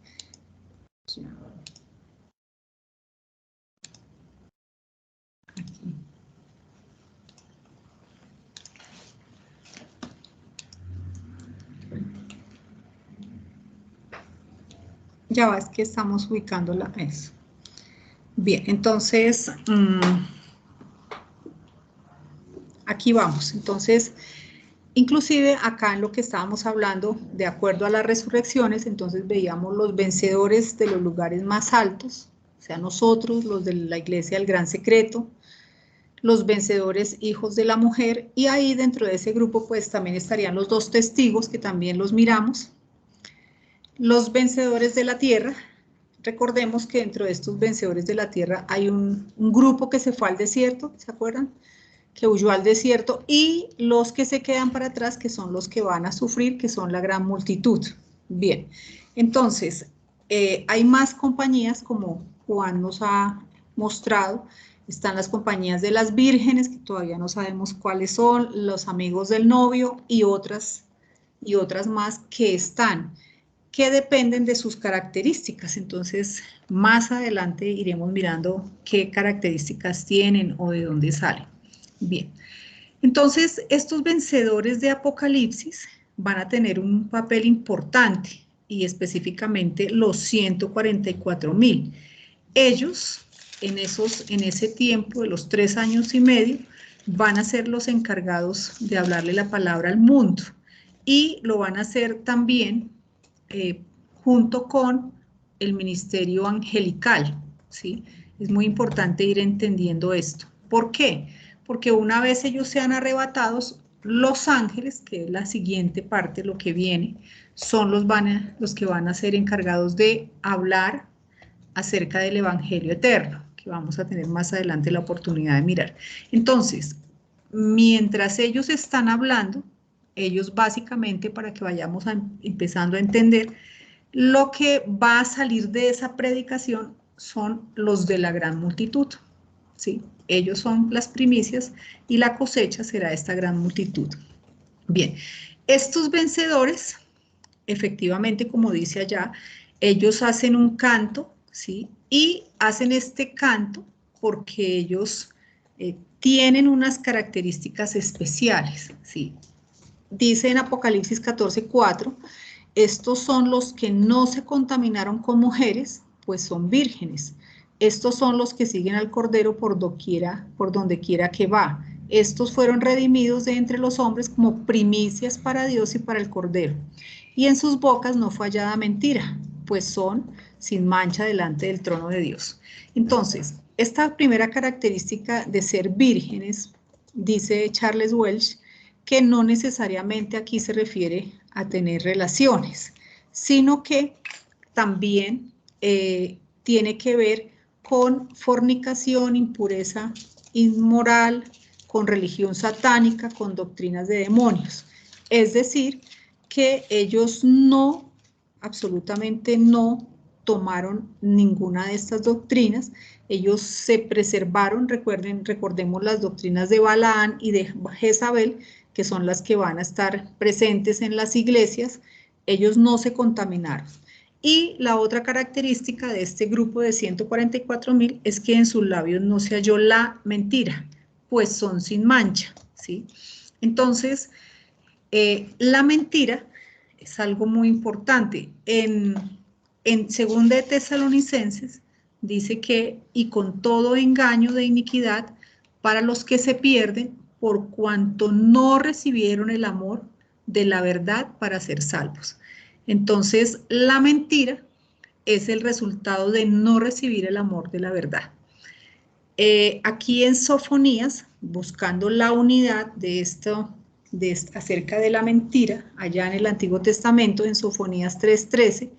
Speaker 1: Ya va, es que estamos ubicándola eso. Bien, entonces, aquí vamos. Entonces, inclusive acá en lo que estábamos hablando, de acuerdo a las resurrecciones, entonces veíamos los vencedores de los lugares más altos, o sea, nosotros, los de la iglesia del gran secreto, los vencedores hijos de la mujer, y ahí dentro de ese grupo pues también estarían los dos testigos, que también los miramos, los vencedores de la tierra. Recordemos que dentro de estos vencedores de la tierra hay un grupo que se fue al desierto, ¿se acuerdan? Que huyó al desierto, y los que se quedan para atrás, que son los que van a sufrir, que son la gran multitud. Bien, entonces, hay más compañías, como Juan nos ha mostrado. Están las compañías de las vírgenes, que todavía no sabemos cuáles son, los amigos del novio y otras más que dependen de sus características. Entonces, más adelante iremos mirando qué características tienen o de dónde salen. Bien, entonces estos vencedores de Apocalipsis van a tener un papel importante, y específicamente los 144,000. Ellos, en ese tiempo de los 3 años y medio, van a ser los encargados de hablarle la palabra al mundo, y lo van a hacer también junto con el ministerio angelical, ¿sí? Es muy importante ir entendiendo esto. ¿Por qué? Porque una vez ellos sean arrebatados, los ángeles, que es la siguiente parte, lo que viene, son los que van a ser encargados de hablar acerca del evangelio eterno, que vamos a tener más adelante la oportunidad de mirar. Entonces, mientras ellos están hablando, ellos básicamente, para que vayamos empezando a entender, lo que va a salir de esa predicación son los de la gran multitud, ¿sí? Ellos son las primicias y la cosecha será esta gran multitud. Bien, estos vencedores, efectivamente, como dice allá, ellos hacen un canto, ¿sí? Y hacen este canto porque ellos tienen unas características especiales, ¿sí? Dice en Apocalipsis 14:4, estos son los que no se contaminaron con mujeres, pues son vírgenes. Estos son los que siguen al Cordero por donde quiera que va. Estos fueron redimidos de entre los hombres como primicias para Dios y para el Cordero. Y en sus bocas no fue hallada mentira, pues son sin mancha delante del trono de Dios. Entonces, esta primera característica de ser vírgenes, dice Charles Welch, que no necesariamente aquí se refiere a tener relaciones, sino que también tiene que ver con fornicación, impureza inmoral, con religión satánica, con doctrinas de demonios. Es decir, que ellos no, absolutamente no, tomaron ninguna de estas doctrinas. Ellos se preservaron, recordemos las doctrinas de Balaán y de Jezabel, que son las que van a estar presentes en las iglesias. Ellos no se contaminaron. Y la otra característica de este grupo de 144,000 es que en sus labios no se halló la mentira, pues son sin mancha, ¿sí? Entonces, la mentira es algo muy importante. En 2 de Tesalonicenses dice que, y con todo engaño de iniquidad, para los que se pierden, por cuanto no recibieron el amor de la verdad para ser salvos. Entonces, la mentira es el resultado de no recibir el amor de la verdad. Aquí en Sofonías, buscando la unidad de esto, acerca de la mentira, allá en el Antiguo Testamento, en Sofonías 3:13,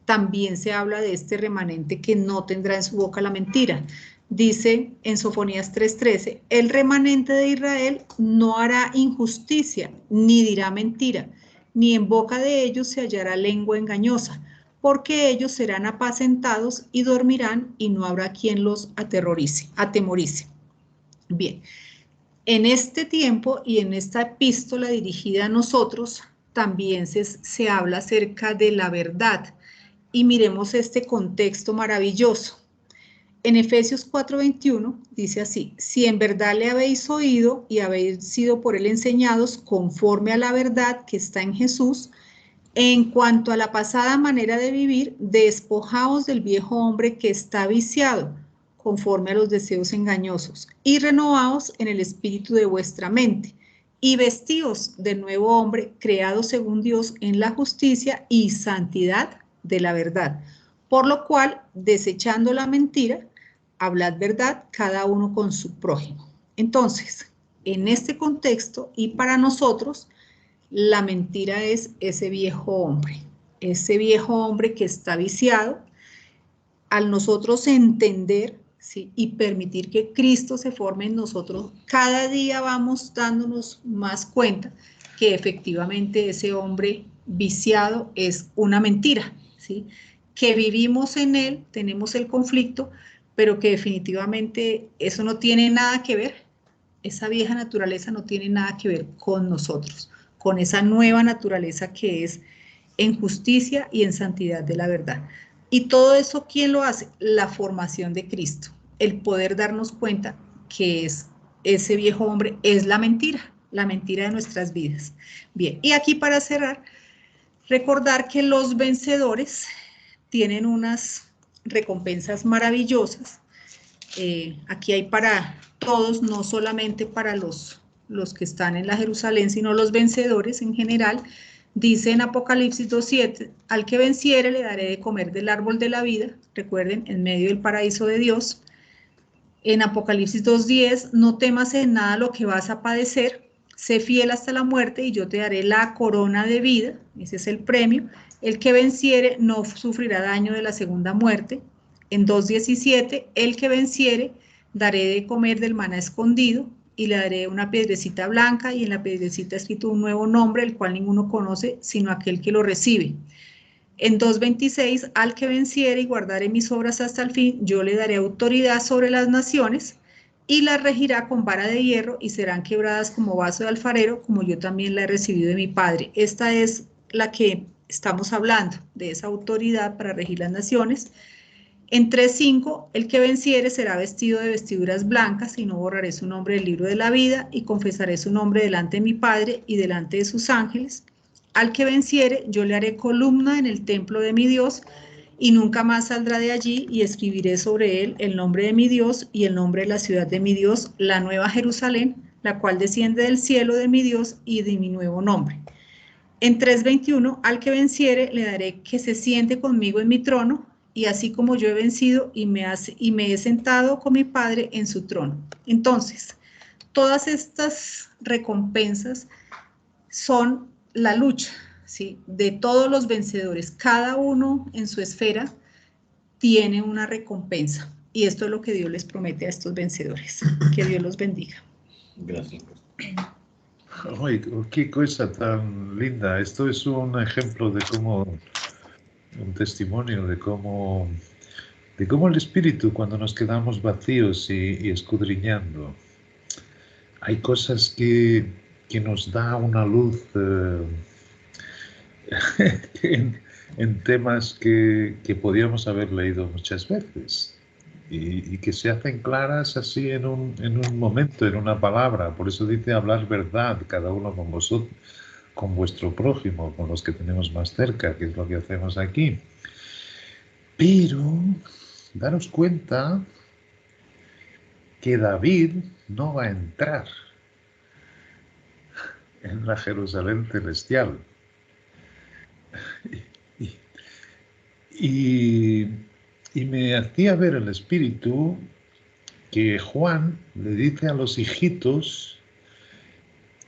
Speaker 1: también se habla de este remanente que no tendrá en su boca la mentira. Dice en Sofonías 3:13, el remanente de Israel no hará injusticia, ni dirá mentira, ni en boca de ellos se hallará lengua engañosa, porque ellos serán apacentados y dormirán, y no habrá quien los atemorice. Bien, en este tiempo y en esta epístola dirigida a nosotros, también se habla acerca de la verdad, y miremos este contexto maravilloso. En Efesios 4:21 dice así, si en verdad le habéis oído y habéis sido por él enseñados conforme a la verdad que está en Jesús, En cuanto a la pasada manera de vivir, despojaos del viejo hombre que está viciado, conforme a los deseos engañosos, y renovaos en el espíritu de vuestra mente, y vestíos del nuevo hombre, creado según Dios en la justicia y santidad de la verdad. Por lo cual, desechando la mentira, hablad verdad cada uno con su prójimo. Entonces, en este contexto y para nosotros, la mentira es ese viejo hombre que está viciado. Al nosotros entender, ¿sí?, y permitir que Cristo se forme en nosotros, cada día vamos dándonos más cuenta que efectivamente ese hombre viciado es una mentira, ¿sí?, que vivimos en él, tenemos el conflicto, pero que definitivamente eso no tiene nada que ver, esa vieja naturaleza no tiene nada que ver con nosotros, con esa nueva naturaleza que es en justicia y en santidad de la verdad. Y todo eso, ¿quién lo hace? La formación de Cristo, el poder darnos cuenta que es ese viejo hombre es la mentira de nuestras vidas. Bien, y aquí para cerrar, recordar que los vencedores tienen unas recompensas maravillosas. Aquí hay para todos, no solamente para los que están en la Jerusalén, sino los vencedores en general. Dice en Apocalipsis 2:7, al que venciere le daré de comer del árbol de la vida, recuerden, en medio del paraíso de Dios. En Apocalipsis 2:10, no temas en nada lo que vas a padecer, sé fiel hasta la muerte y yo te daré la corona de vida, ese es el premio. El que venciere no sufrirá daño de la segunda muerte. En 2:17, el que venciere daré de comer del maná escondido y le daré una piedrecita blanca y en la piedrecita escrito un nuevo nombre, el cual ninguno conoce sino aquel que lo recibe. En 2:26, al que venciere y guardare mis obras hasta el fin, yo le daré autoridad sobre las naciones y las regirá con vara de hierro y serán quebradas como vaso de alfarero, como yo también la he recibido de mi Padre. Esta es la que estamos hablando, de esa autoridad para regir las naciones. En 3:5, el que venciere será vestido de vestiduras blancas y no borraré su nombre del libro de la vida y confesaré su nombre delante de mi Padre y delante de sus ángeles. Al que venciere, yo le haré columna en el templo de mi Dios y nunca más saldrá de allí y escribiré sobre él el nombre de mi Dios y el nombre de la ciudad de mi Dios, la nueva Jerusalén, la cual desciende del cielo de mi Dios y de mi nuevo nombre. En 3:21, al que venciere le daré que se siente conmigo en mi trono, y así como yo he vencido y me he sentado con mi Padre en su trono. Entonces, todas estas recompensas son la lucha, ¿sí?, de todos los vencedores. Cada uno en su esfera tiene una recompensa. Y esto es lo que Dios les promete a estos vencedores. Que Dios los bendiga.
Speaker 3: Gracias.
Speaker 2: Ay, qué cosa tan linda. Esto es un ejemplo de cómo, un testimonio de cómo el espíritu, cuando nos quedamos vacíos y escudriñando, hay cosas que nos da una luz en temas que podíamos haber leído muchas veces. Y que se hacen claras así en un momento, en una palabra. Por eso dice hablar verdad, cada uno con vosotros, con vuestro prójimo, con los que tenemos más cerca, que es lo que hacemos aquí. Pero daros cuenta que David no va a entrar en la Jerusalén celestial. Y me hacía ver el espíritu que Juan le dice a los hijitos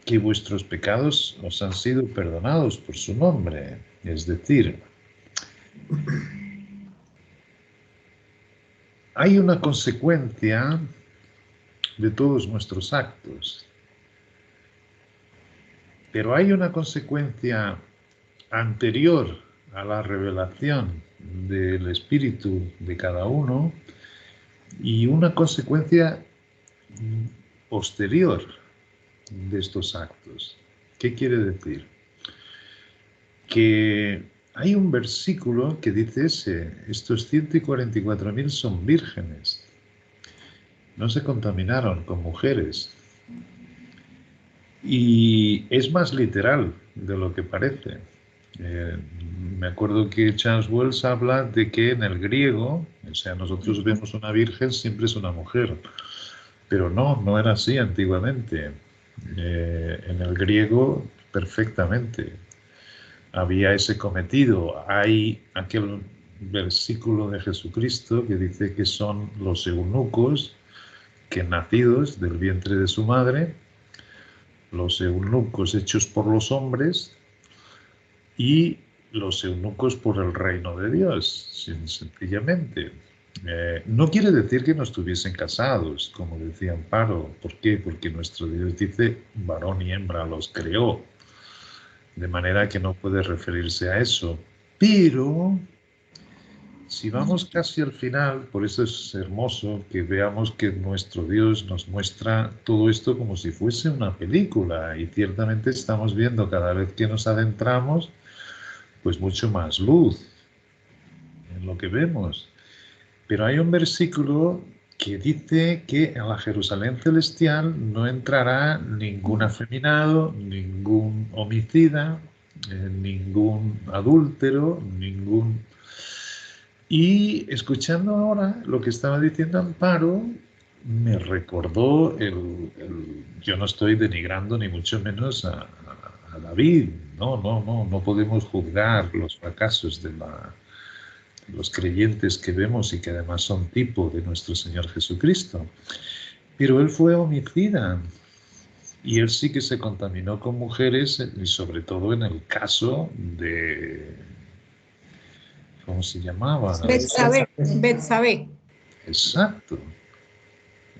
Speaker 2: que vuestros pecados os han sido perdonados por su nombre. Es decir, hay una consecuencia de todos nuestros actos, pero hay una consecuencia anterior a la revelación del espíritu de cada uno y una consecuencia posterior de estos actos. ¿Qué quiere decir? Que hay un versículo que dice estos 144.000 son vírgenes, no se contaminaron con mujeres. Y es más literal de lo que parece. Eh, Me acuerdo que Charles Wells habla de que en el griego, o sea, nosotros vemos una virgen, siempre es una mujer, pero no, no era así antiguamente. En el griego, perfectamente, había ese cometido. Hay aquel versículo de Jesucristo que dice que son los eunucos que nacidos del vientre de su madre, los eunucos hechos por los hombres y los eunucos por el reino de Dios, sencillamente. No quiere decir que no estuviesen casados, como decía Amparo. ¿Por qué? Porque nuestro Dios dice varón y hembra los creó, de manera que no puede referirse a eso. Pero si vamos casi al final, por eso es hermoso que veamos que nuestro Dios nos muestra todo esto como si fuese una película, y ciertamente estamos viendo cada vez que nos adentramos pues mucho más luz en lo que vemos. Pero hay un versículo que dice que en la Jerusalén celestial no entrará ningún afeminado, ningún homicida, ningún adúltero, ningún... Y escuchando ahora lo que estaba diciendo Amparo, me recordó yo no estoy denigrando ni mucho menos a David. No, no, no, no podemos juzgar los fracasos de los creyentes que vemos y que además son tipo de nuestro Señor Jesucristo. Pero él fue homicida y él sí que se contaminó con mujeres, y sobre todo en el caso de, ¿cómo se llamaba?
Speaker 1: Betsabé, Betsabé.
Speaker 2: Exacto,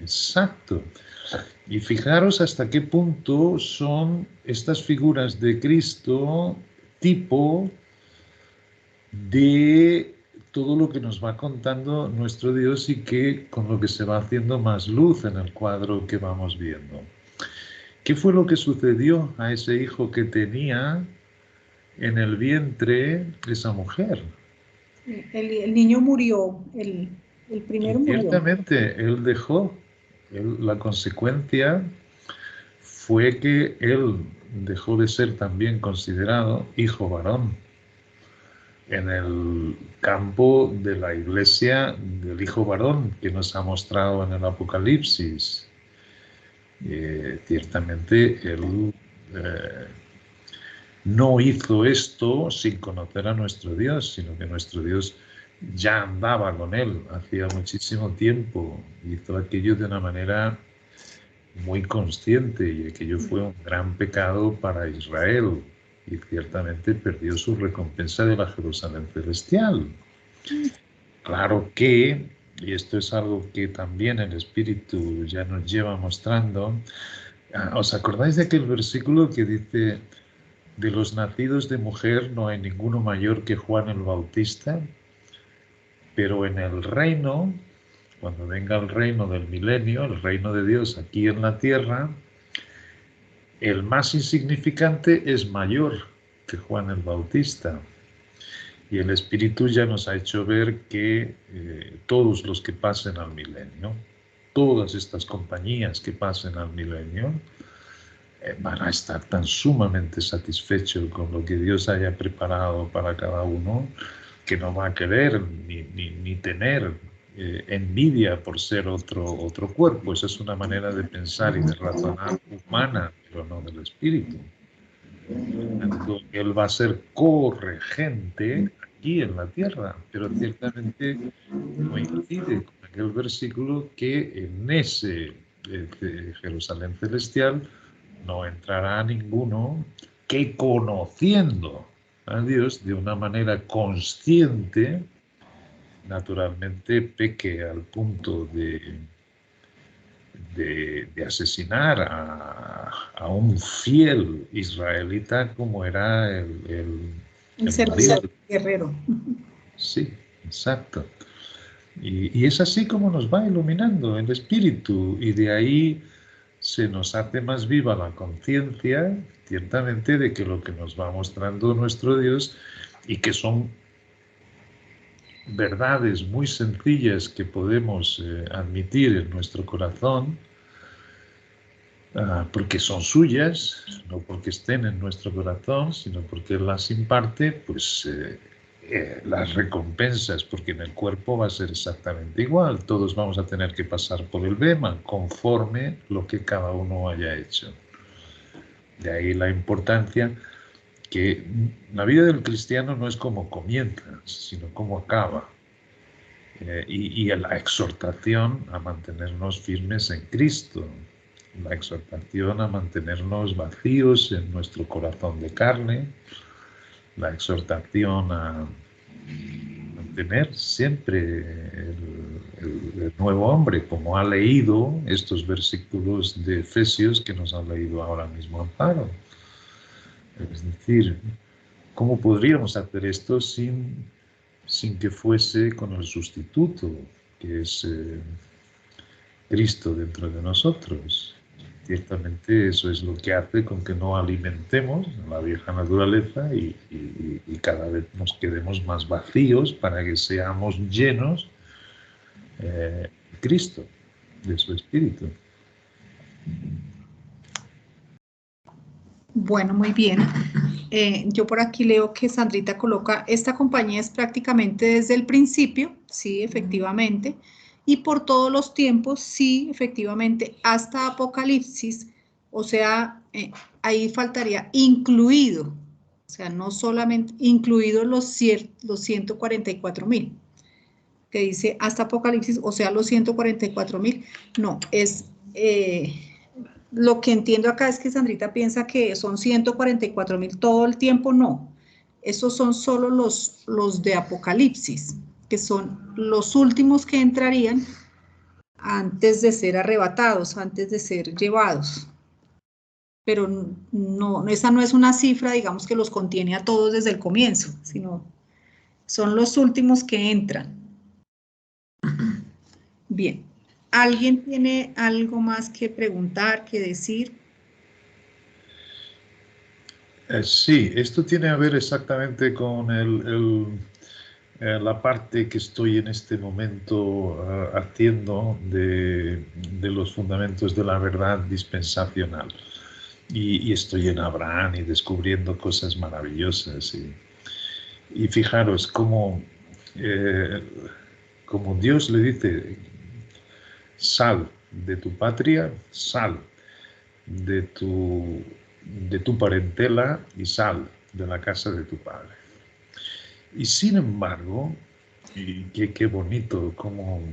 Speaker 2: exacto. Y fijaros hasta qué punto son estas figuras de Cristo tipo de todo lo que nos va contando nuestro Dios y que con lo que se va haciendo más luz en el cuadro que vamos viendo. ¿Qué fue lo que sucedió a ese hijo que tenía en el vientre esa mujer?
Speaker 1: El niño murió, el
Speaker 2: Y
Speaker 1: primero murió.
Speaker 2: ciertamente él dejó, la consecuencia fue que él dejó de ser también considerado hijo varón en el campo de la iglesia del hijo varón que nos ha mostrado en el Apocalipsis. Ciertamente él no hizo esto sin conocer a nuestro Dios, sino que nuestro Dios ya andaba con él hacía muchísimo tiempo. Hizo aquello de una manera muy consciente y aquello fue un gran pecado para Israel y ciertamente perdió su recompensa de la Jerusalén celestial. Claro que, y esto es algo que también el Espíritu ya nos lleva mostrando, ¿os acordáis de aquel versículo que dice, de los nacidos de mujer no hay ninguno mayor que Juan el Bautista? Pero en el reino, cuando venga el reino del milenio, el reino de Dios aquí en la tierra, el más insignificante es mayor que Juan el Bautista. Y el Espíritu ya nos ha hecho ver que todos los que pasen al milenio, todas estas compañías que pasen al milenio, van a estar tan sumamente satisfechos con lo que Dios haya preparado para cada uno, que no va a querer ni tener envidia por ser otro cuerpo. Esa es una manera de pensar y de razonar humana, pero no del Espíritu. Él va a ser corregente aquí en la tierra, pero ciertamente coincide con aquel versículo que en ese Jerusalén celestial no entrará ninguno que conociendo a Dios de una manera consciente, naturalmente peque al punto de asesinar a un fiel israelita como era
Speaker 1: El
Speaker 2: el marido.
Speaker 1: guerrero.
Speaker 2: Sí, exacto. Y es así como nos va iluminando el espíritu y de ahí se nos hace más viva la conciencia, ciertamente, de que lo que nos va mostrando nuestro Dios y que son verdades muy sencillas que podemos admitir en nuestro corazón, porque son suyas, no porque estén en nuestro corazón, sino porque Él las imparte, pues las recompensas, porque en el cuerpo va a ser exactamente igual. Todos vamos a tener que pasar por el bema conforme lo que cada uno haya hecho. De ahí la importancia que la vida del cristiano no es como comienza, sino como acaba. Y la exhortación a mantenernos firmes en Cristo, la exhortación a mantenernos vacíos en nuestro corazón de carne, la exhortación a mantener siempre el nuevo hombre, como ha leído estos versículos de Efesios que nos ha leído ahora mismo Amparo. Es decir, ¿cómo podríamos hacer esto sin que fuese con el sustituto, que es Cristo dentro de nosotros? Ciertamente eso es lo que hace con que no alimentemos la vieja naturaleza y cada vez nos quedemos más vacíos para que seamos llenos de Cristo, de su Espíritu.
Speaker 1: Bueno, muy bien. Yo por aquí leo que Sandrita coloca, esta compañía es prácticamente desde el principio, sí, efectivamente, y por todos los tiempos, sí, efectivamente, hasta Apocalipsis, o sea, ahí faltaría incluido, o sea, no solamente incluidos los 144.000, que dice hasta Apocalipsis, o sea, los 144.000, no, es... lo que entiendo acá es que Sandrita piensa que son 144.000 todo el tiempo, no. Esos son solo los de Apocalipsis, que son los últimos que entrarían antes de ser arrebatados, antes de ser llevados. Pero no, esa no es una cifra, digamos, que los contiene a todos desde el comienzo, sino son los últimos que entran. Bien. ¿Alguien tiene algo más que preguntar, que decir?
Speaker 2: Sí, esto tiene a ver exactamente con la parte que estoy en este momento haciendo de los fundamentos de la verdad dispensacional. Y estoy en Abraham y descubriendo cosas maravillosas. Y fijaros cómo Dios le dice, sal de tu patria, sal de tu parentela y sal de la casa de tu padre. Y sin embargo, y qué bonito cómo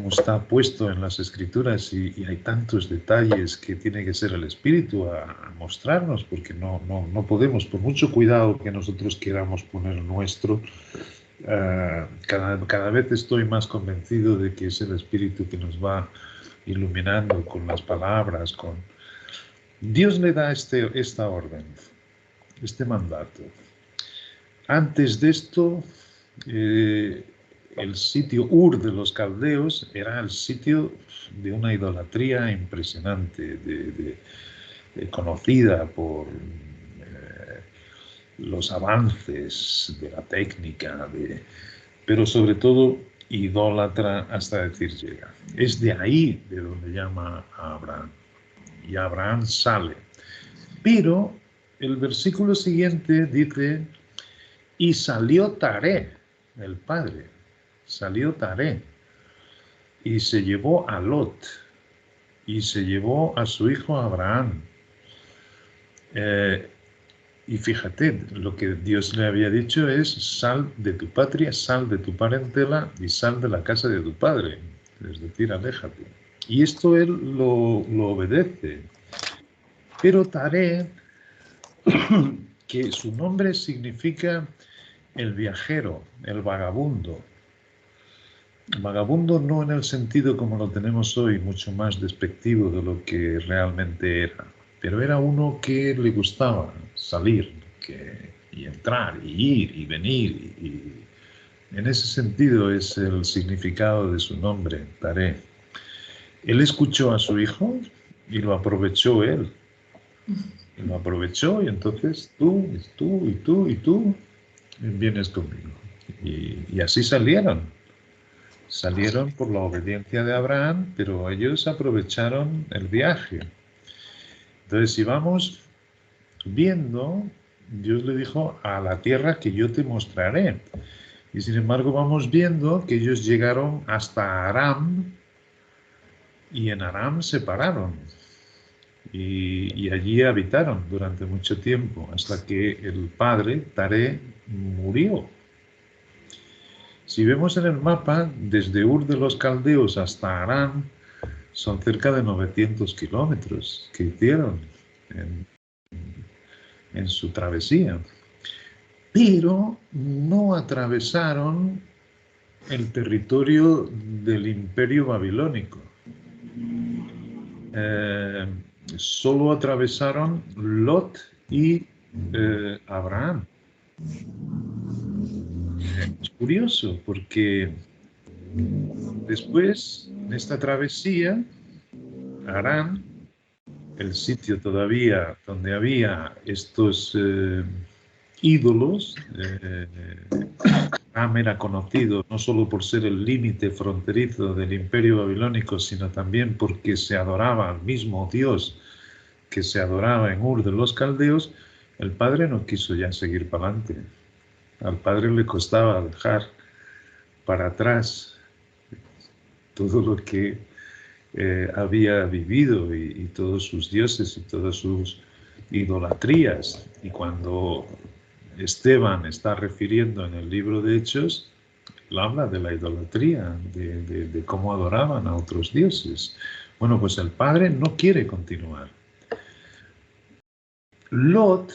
Speaker 2: está puesto en las Escrituras y hay tantos detalles que tiene que ser el Espíritu a mostrarnos, porque no podemos, por mucho cuidado que nosotros queramos poner nuestro, cada vez estoy más convencido de que es el Espíritu que nos va iluminando con las palabras, Dios le da esta orden, este mandato. Antes de esto, el sitio Ur de los caldeos era el sitio de una idolatría impresionante, conocida por los avances de la técnica, pero sobre todo idólatra hasta decir llega. Es de ahí de donde llama a Abraham. Y Abraham sale. Pero el versículo siguiente dice, y salió Taré, el padre, salió Taré, y se llevó a Lot, y se llevó a su hijo Abraham. Y fíjate, lo que Dios le había dicho es, sal de tu patria, sal de tu parentela y sal de la casa de tu padre. Es decir, aléjate. Y esto él lo obedece. Pero Taré, que su nombre significa el viajero, el vagabundo. Vagabundo no en el sentido como lo tenemos hoy, mucho más despectivo de lo que realmente era, pero era uno que le gustaba salir y entrar y ir y venir. Y en ese sentido es el significado de su nombre, Taré. Él escuchó a su hijo y lo aprovechó él. Y lo aprovechó y entonces tú vienes conmigo. Y así salieron. Salieron por la obediencia de Abraham, pero ellos aprovecharon el viaje. Entonces, si vamos viendo, Dios le dijo, a la tierra que yo te mostraré. Y sin embargo vamos viendo que ellos llegaron hasta Aram y en Aram se pararon y allí habitaron durante mucho tiempo hasta que el padre, Taré, murió. Si vemos en el mapa, desde Ur de los Caldeos hasta Aram son cerca de 900 kilómetros que hicieron en su travesía. Pero no atravesaron el territorio del Imperio Babilónico. Solo atravesaron Lot y Abraham. Es curioso porque después de esta travesía, Aram, el sitio todavía donde había estos ídolos, Aram era conocido no solo por ser el límite fronterizo del Imperio Babilónico, sino también porque se adoraba al mismo Dios que se adoraba en Ur de los Caldeos. El padre no quiso ya seguir para adelante. Al padre le costaba dejar para atrás todo lo que había vivido y todos sus dioses y todas sus idolatrías. Y cuando Esteban está refiriendo en el libro de Hechos, él habla de la idolatría, de cómo adoraban a otros dioses. Bueno, pues el padre no quiere continuar. Lot,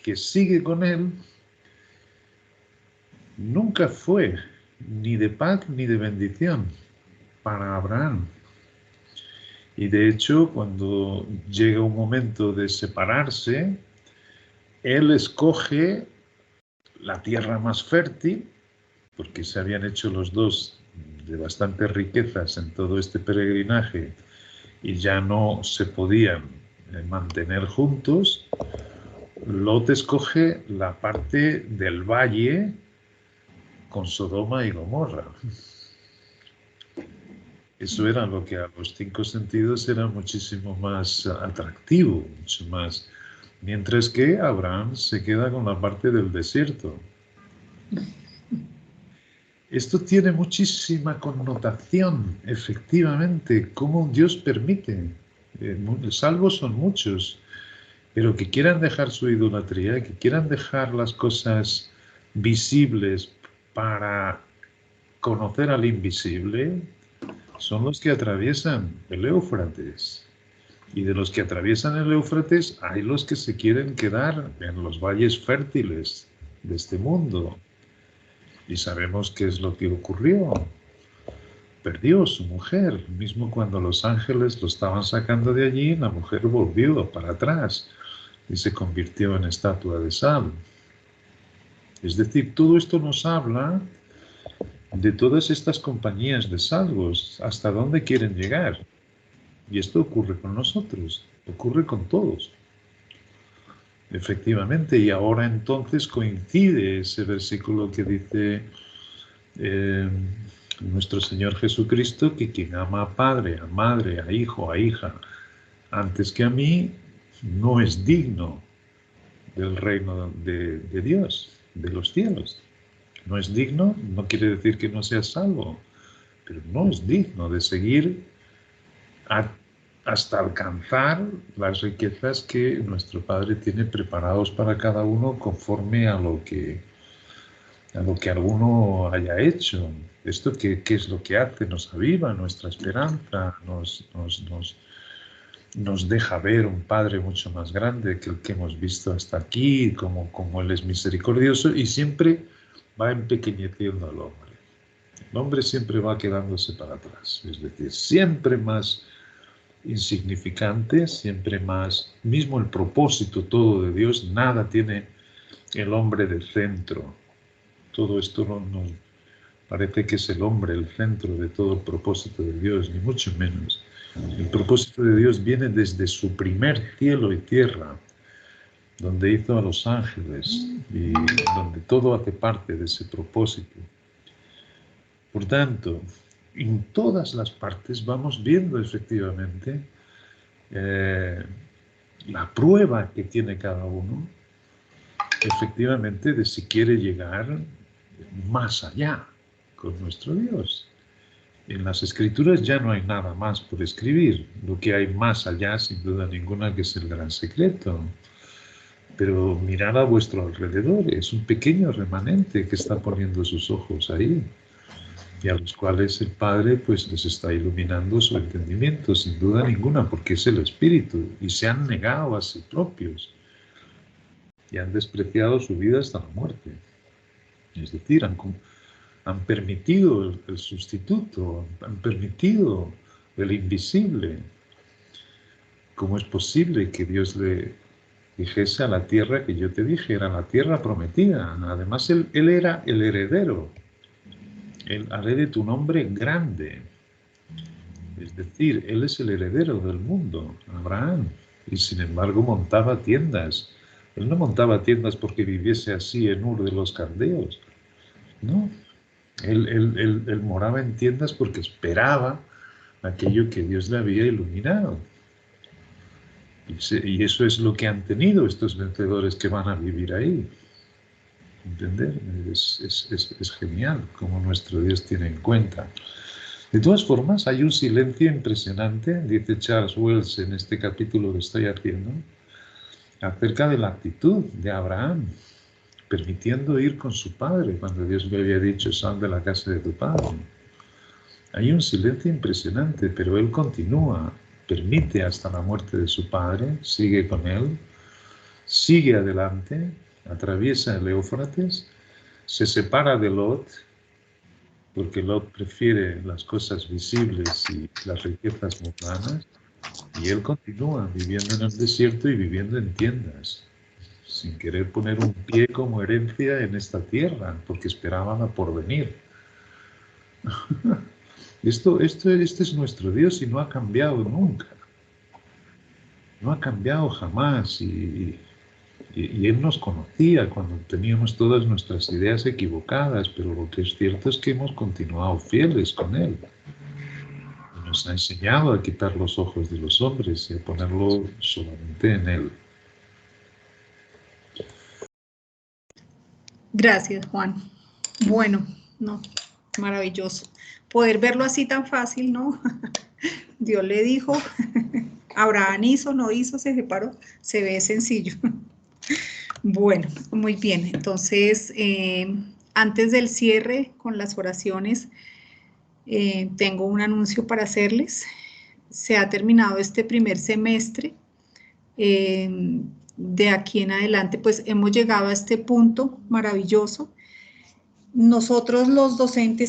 Speaker 2: que sigue con él, nunca fue ni de paz ni de bendición para Abraham. Y de hecho, cuando llega un momento de separarse, él escoge la tierra más fértil, porque se habían hecho los dos de bastantes riquezas en todo este peregrinaje y ya no se podían mantener juntos. Lot escoge la parte del valle con Sodoma y Gomorra. Eso era lo que a los 5 sentidos era muchísimo más atractivo, mucho más. Mientras que Abraham se queda con la parte del desierto. Esto tiene muchísima connotación, efectivamente, cómo Dios permite. Salvos son muchos, pero que quieran dejar su idolatría, que quieran dejar las cosas visibles para conocer al invisible, son los que atraviesan el Éufrates. Y de los que atraviesan el Éufrates hay los que se quieren quedar en los valles fértiles de este mundo. Y sabemos qué es lo que ocurrió. Perdió su mujer, mismo cuando los ángeles lo estaban sacando de allí, la mujer volvió para atrás y se convirtió en estatua de sal. Es decir, todo esto nos habla de todas estas compañías de salvos, hasta dónde quieren llegar. Y esto ocurre con nosotros, ocurre con todos. Efectivamente, y ahora entonces coincide ese versículo que dice nuestro Señor Jesucristo, que quien ama a padre, a madre, a hijo, a hija, antes que a mí, no es digno del reino de Dios, de los cielos. No es digno, no quiere decir que no sea salvo, pero no es digno de seguir hasta alcanzar las riquezas que nuestro Padre tiene preparados para cada uno conforme a lo que alguno haya hecho. Esto ¿qué es lo que hace? Nos aviva nuestra esperanza, nos deja ver un Padre mucho más grande que el que hemos visto hasta aquí, como Él es misericordioso y siempre va empequeñeciendo al hombre. El hombre siempre va quedándose para atrás, es decir, siempre más insignificante, siempre más, mismo el propósito todo de Dios, nada tiene el hombre de centro. Todo esto nos parece que es el hombre el centro de todo el propósito de Dios, ni mucho menos. El propósito de Dios viene desde su primer cielo y tierra, donde hizo a los ángeles y donde todo hace parte de ese propósito. Por tanto, en todas las partes vamos viendo efectivamente la prueba que tiene cada uno, efectivamente, de si quiere llegar más allá con nuestro Dios. En las Escrituras ya no hay nada más por escribir. Lo que hay más allá, sin duda ninguna, que es el gran secreto. Pero mirad a vuestro alrededor, es un pequeño remanente que está poniendo sus ojos ahí, y a los cuales el Padre pues les está iluminando su entendimiento, sin duda ninguna, porque es el Espíritu, y se han negado a sí propios, y han despreciado su vida hasta la muerte. Es decir, han permitido el sustituto, han permitido el invisible. ¿Cómo es posible que Dios le dijese a la tierra que yo te dije? Era la tierra prometida. Además, él era el heredero. Él haré de tu nombre grande. Es decir, él es el heredero del mundo, Abraham. Y sin embargo montaba tiendas. Él no montaba tiendas porque viviese así en Ur de los Caldeos. No. Él moraba en tiendas porque esperaba aquello que Dios le había iluminado. Y eso es lo que han tenido estos vencedores que van a vivir ahí. ¿Entender? Es genial como nuestro Dios tiene en cuenta. De todas formas, hay un silencio impresionante, dice Charles Wells en este capítulo que estoy haciendo, acerca de la actitud de Abraham, permitiendo ir con su padre cuando Dios le había dicho, sal de la casa de tu padre. Hay un silencio impresionante, pero él continúa, permite hasta la muerte de su padre, sigue con él, sigue adelante, atraviesa el Éufrates, se separa de Lot, porque Lot prefiere las cosas visibles y las riquezas mundanas, y él continúa viviendo en el desierto y viviendo en tiendas, sin querer poner un pie como herencia en esta tierra, porque esperaban a porvenir. Este es nuestro Dios y no ha cambiado nunca. No ha cambiado jamás. Y Él nos conocía cuando teníamos todas nuestras ideas equivocadas, pero lo que es cierto es que hemos continuado fieles con Él. Y nos ha enseñado a quitar los ojos de los hombres y a ponerlo solamente en Él.
Speaker 1: Gracias, Juan. Bueno, no, maravilloso. Poder verlo así tan fácil, ¿no? Dios le dijo, Abraham hizo, no hizo, se separó, se ve sencillo. Bueno, muy bien. Entonces, antes del cierre con las oraciones, tengo un anuncio para hacerles. Se ha terminado este primer semestre. De aquí en adelante, pues hemos llegado a este punto maravilloso. Nosotros los docentes